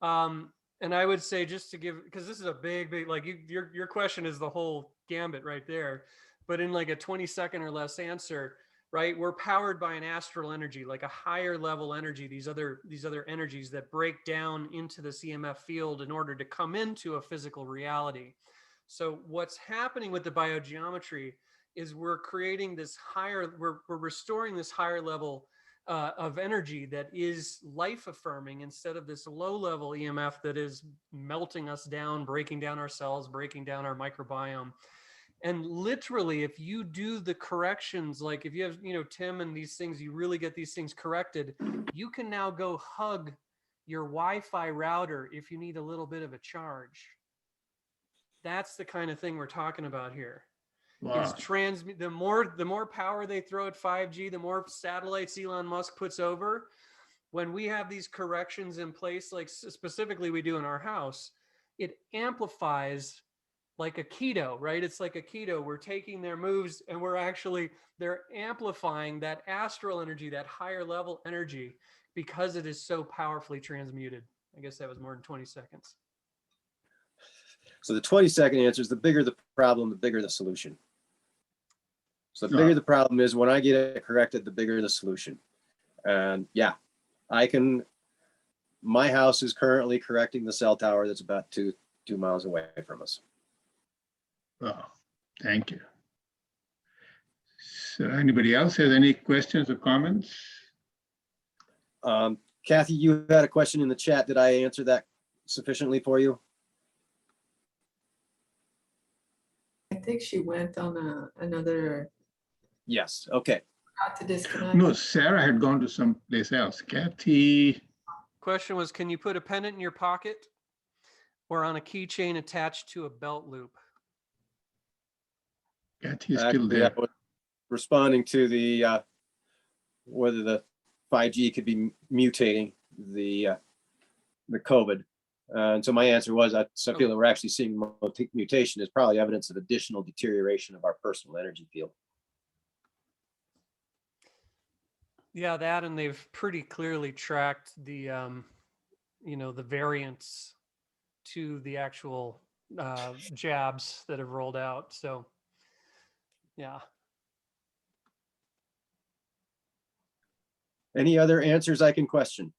And I would say, just to give, because this is a big, like your question is the whole gambit right there, but in like a 20-second or less answer, right? We're powered by an astral energy, like a higher level energy, these other energies that break down into this EMF field in order to come into a physical reality. So what's happening with the biogeometry is we're creating this we're restoring this higher level of energy that is life affirming, instead of this low level EMF that is melting us down, breaking down our cells, breaking down our microbiome. And literally, if you do the corrections, like if you have, Tim and these things, you really get these things corrected, you can now go hug your Wi-Fi router if you need a little bit of a charge. That's the kind of thing we're talking about here. Wow. The more power they throw at 5G, the more satellites Elon Musk puts over. When we have these corrections in place, like specifically we do in our house, it amplifies like a keto, right? It's like a keto. We're taking their moves and they're amplifying that astral energy, that higher level energy, because it is so powerfully transmuted. I guess that was more than 20 seconds. So the 20-second answer is, the bigger the problem, the bigger the solution. So the bigger the problem is, when I get it corrected, the bigger the solution. And yeah, my house is currently correcting the cell tower that's about two miles away from us. Wow. Thank you. So anybody else has any questions or comments? Kathy, you had a question in the chat. Did I answer that sufficiently for you? I think she went on another, Yes. Okay. got to disconnect. No, Sarah had gone to someplace else. Kathy, Question was, can you put a pendant in your pocket or on a keychain attached to a belt loop? Kathy is still Actually, there. that was responding to the whether the 5G could be mutating the COVID. And so my answer was, I feel that we're actually seeing mutation is probably evidence of additional deterioration of our personal energy field. Yeah, that, and they've pretty clearly tracked the, the variants to the actual jabs that have rolled out. So, yeah. Any other answers I can question?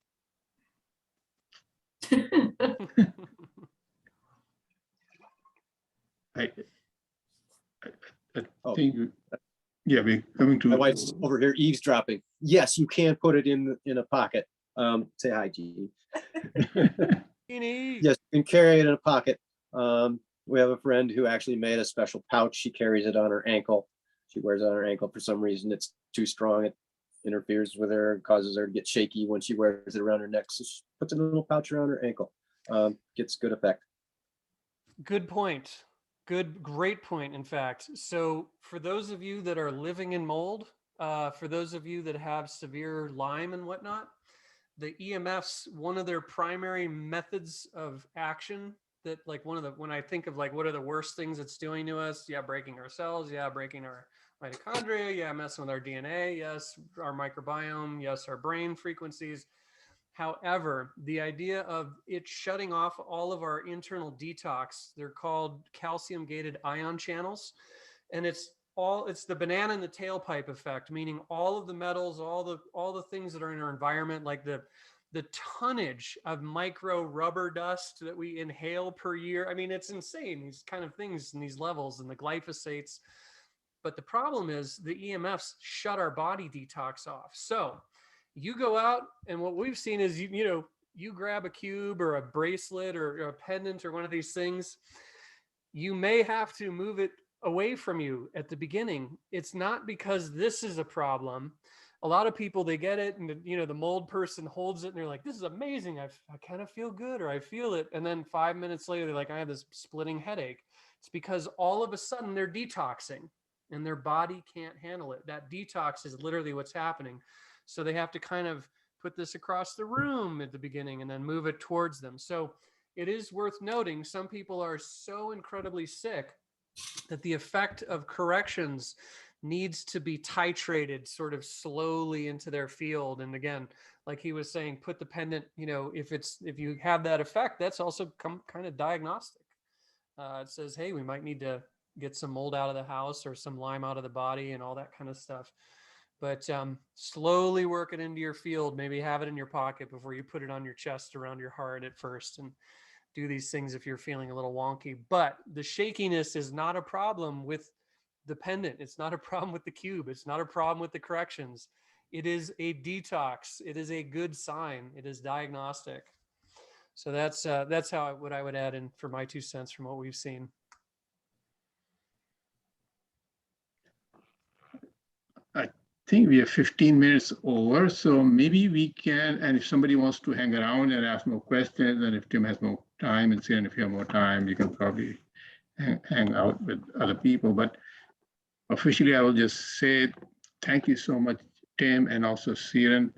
I Oh. think, yeah, we're coming to. My wife's over here eavesdropping. Yes, you can put it in a pocket. Say hi, Jeannie. Yes, you can carry it in a pocket. We have a friend who actually made a special pouch. She carries it on her ankle. She wears it on her ankle. For some reason, it's too strong. It interferes with her and causes her to get shaky when she wears it around her neck. So she puts a little pouch around her ankle. Gets good effect. Good point. Great point, in fact. So for those of you that are living in mold, for those of you that have severe Lyme and whatnot, the EMFs, one of their primary methods of action that like when I think of like, what are the worst things it's doing to us? Yeah, breaking our cells. Yeah, breaking our mitochondria. Yeah, messing with our DNA. Yes, our microbiome. Yes, our brain frequencies. However, the idea of it shutting off all of our internal detox, they're called calcium gated ion channels. And it's the banana in the tailpipe effect, meaning all of the metals, all the things that are in our environment, like the tonnage of micro rubber dust that we inhale per year. I mean, it's insane, these kind of things and these levels and the glyphosates. But the problem is the EMFs shut our body detox off. So you go out, and what we've seen is you grab a cube or a bracelet or a pendant or one of these things. You may have to move it away from you at the beginning. It's not because this is a problem. A lot of people, they get it, and the mold person holds it and they're like, this is amazing. I kind of feel good, or I feel it. And then 5 minutes later, they're like, I have this splitting headache. It's because all of a sudden they're detoxing and their body can't handle it. That detox is literally what's happening. So they have to kind of put this across the room at the beginning and then move it towards them. So it is worth noting, some people are so incredibly sick that the effect of corrections needs to be titrated sort of slowly into their field. And again, like he was saying, put the pendant, if you have that effect, that's also kind of diagnostic. It says, hey, we might need to get some mold out of the house or some Lyme out of the body and all that kind of stuff. But slowly work it into your field. Maybe have it in your pocket before you put it on your chest, around your heart at first, and do these things if you're feeling a little wonky. But the shakiness is not a problem with the pendant. It's not a problem with the cube. It's not a problem with the corrections. It is a detox. It is a good sign. It is diagnostic. So that's what I would add in for my 2 cents from what we've seen. I think we are 15 minutes over, so maybe we can, and if somebody wants to hang around and ask more questions, and if Tim has more time, and Siren, if you have more time, you can probably hang out with other people. But officially, I will just say thank you so much, Tim, and also Siren,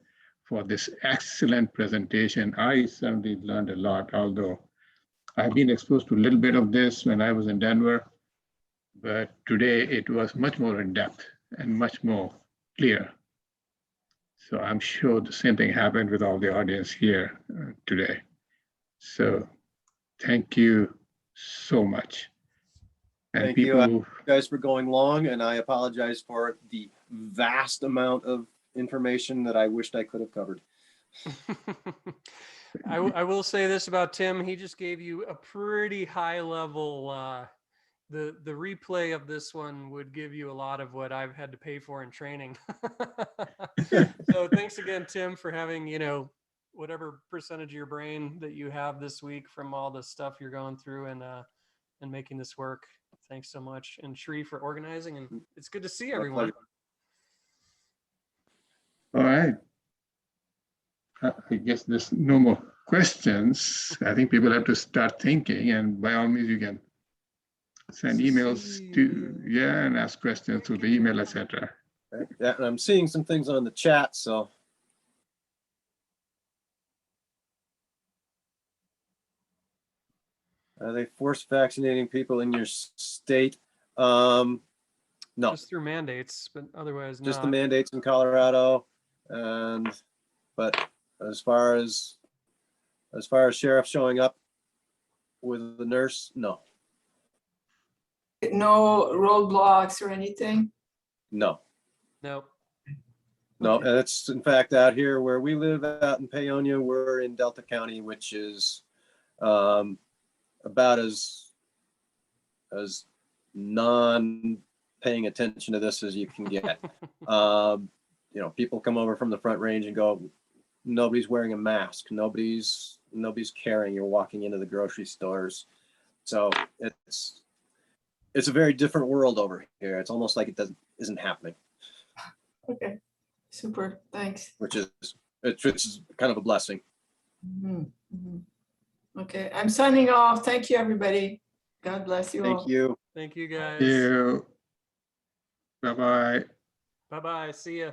for this excellent presentation. I certainly learned a lot, although I've been exposed to a little bit of this when I was in Denver, but today it was much more in depth and much more clear. So I'm sure the same thing happened with all the audience here today. So thank you so much. And Thank you guys for going long, and I apologize for the vast amount of information that I wished I could have covered. I will say this about Tim. He just gave you a pretty high level, the replay of this one would give you a lot of what I've had to pay for in training. So thanks again, Tim, for having, whatever percentage of your brain that you have this week from all the stuff you're going through and making this work. Thanks so much. And Sri for organizing, and it's good to see everyone. All right. I guess there's no more questions. I think people have to start thinking, and by all means, you can send emails to, and ask questions through the email, etc. Yeah, and I'm seeing some things on the chat, so. Are they force vaccinating people in your state? No. Just through mandates, but otherwise just not. The mandates in Colorado. But as far as sheriff showing up with the nurse, no. No roadblocks or anything? No. Nope. No, and it's in fact out here where we live out in Paonia, we're in Delta County, which is about as non paying attention to this as you can get. People come over from the Front Range and go, nobody's wearing a mask, nobody's caring. You're walking into the grocery stores, so it's a very different world over here. It's almost like it isn't happening. Okay, super, thanks. Which is kind of a blessing. Okay, I'm signing off. Thank you, everybody. God bless you all. Thank you. Thank you, guys. Thank you. Bye-bye. Bye-bye. See ya.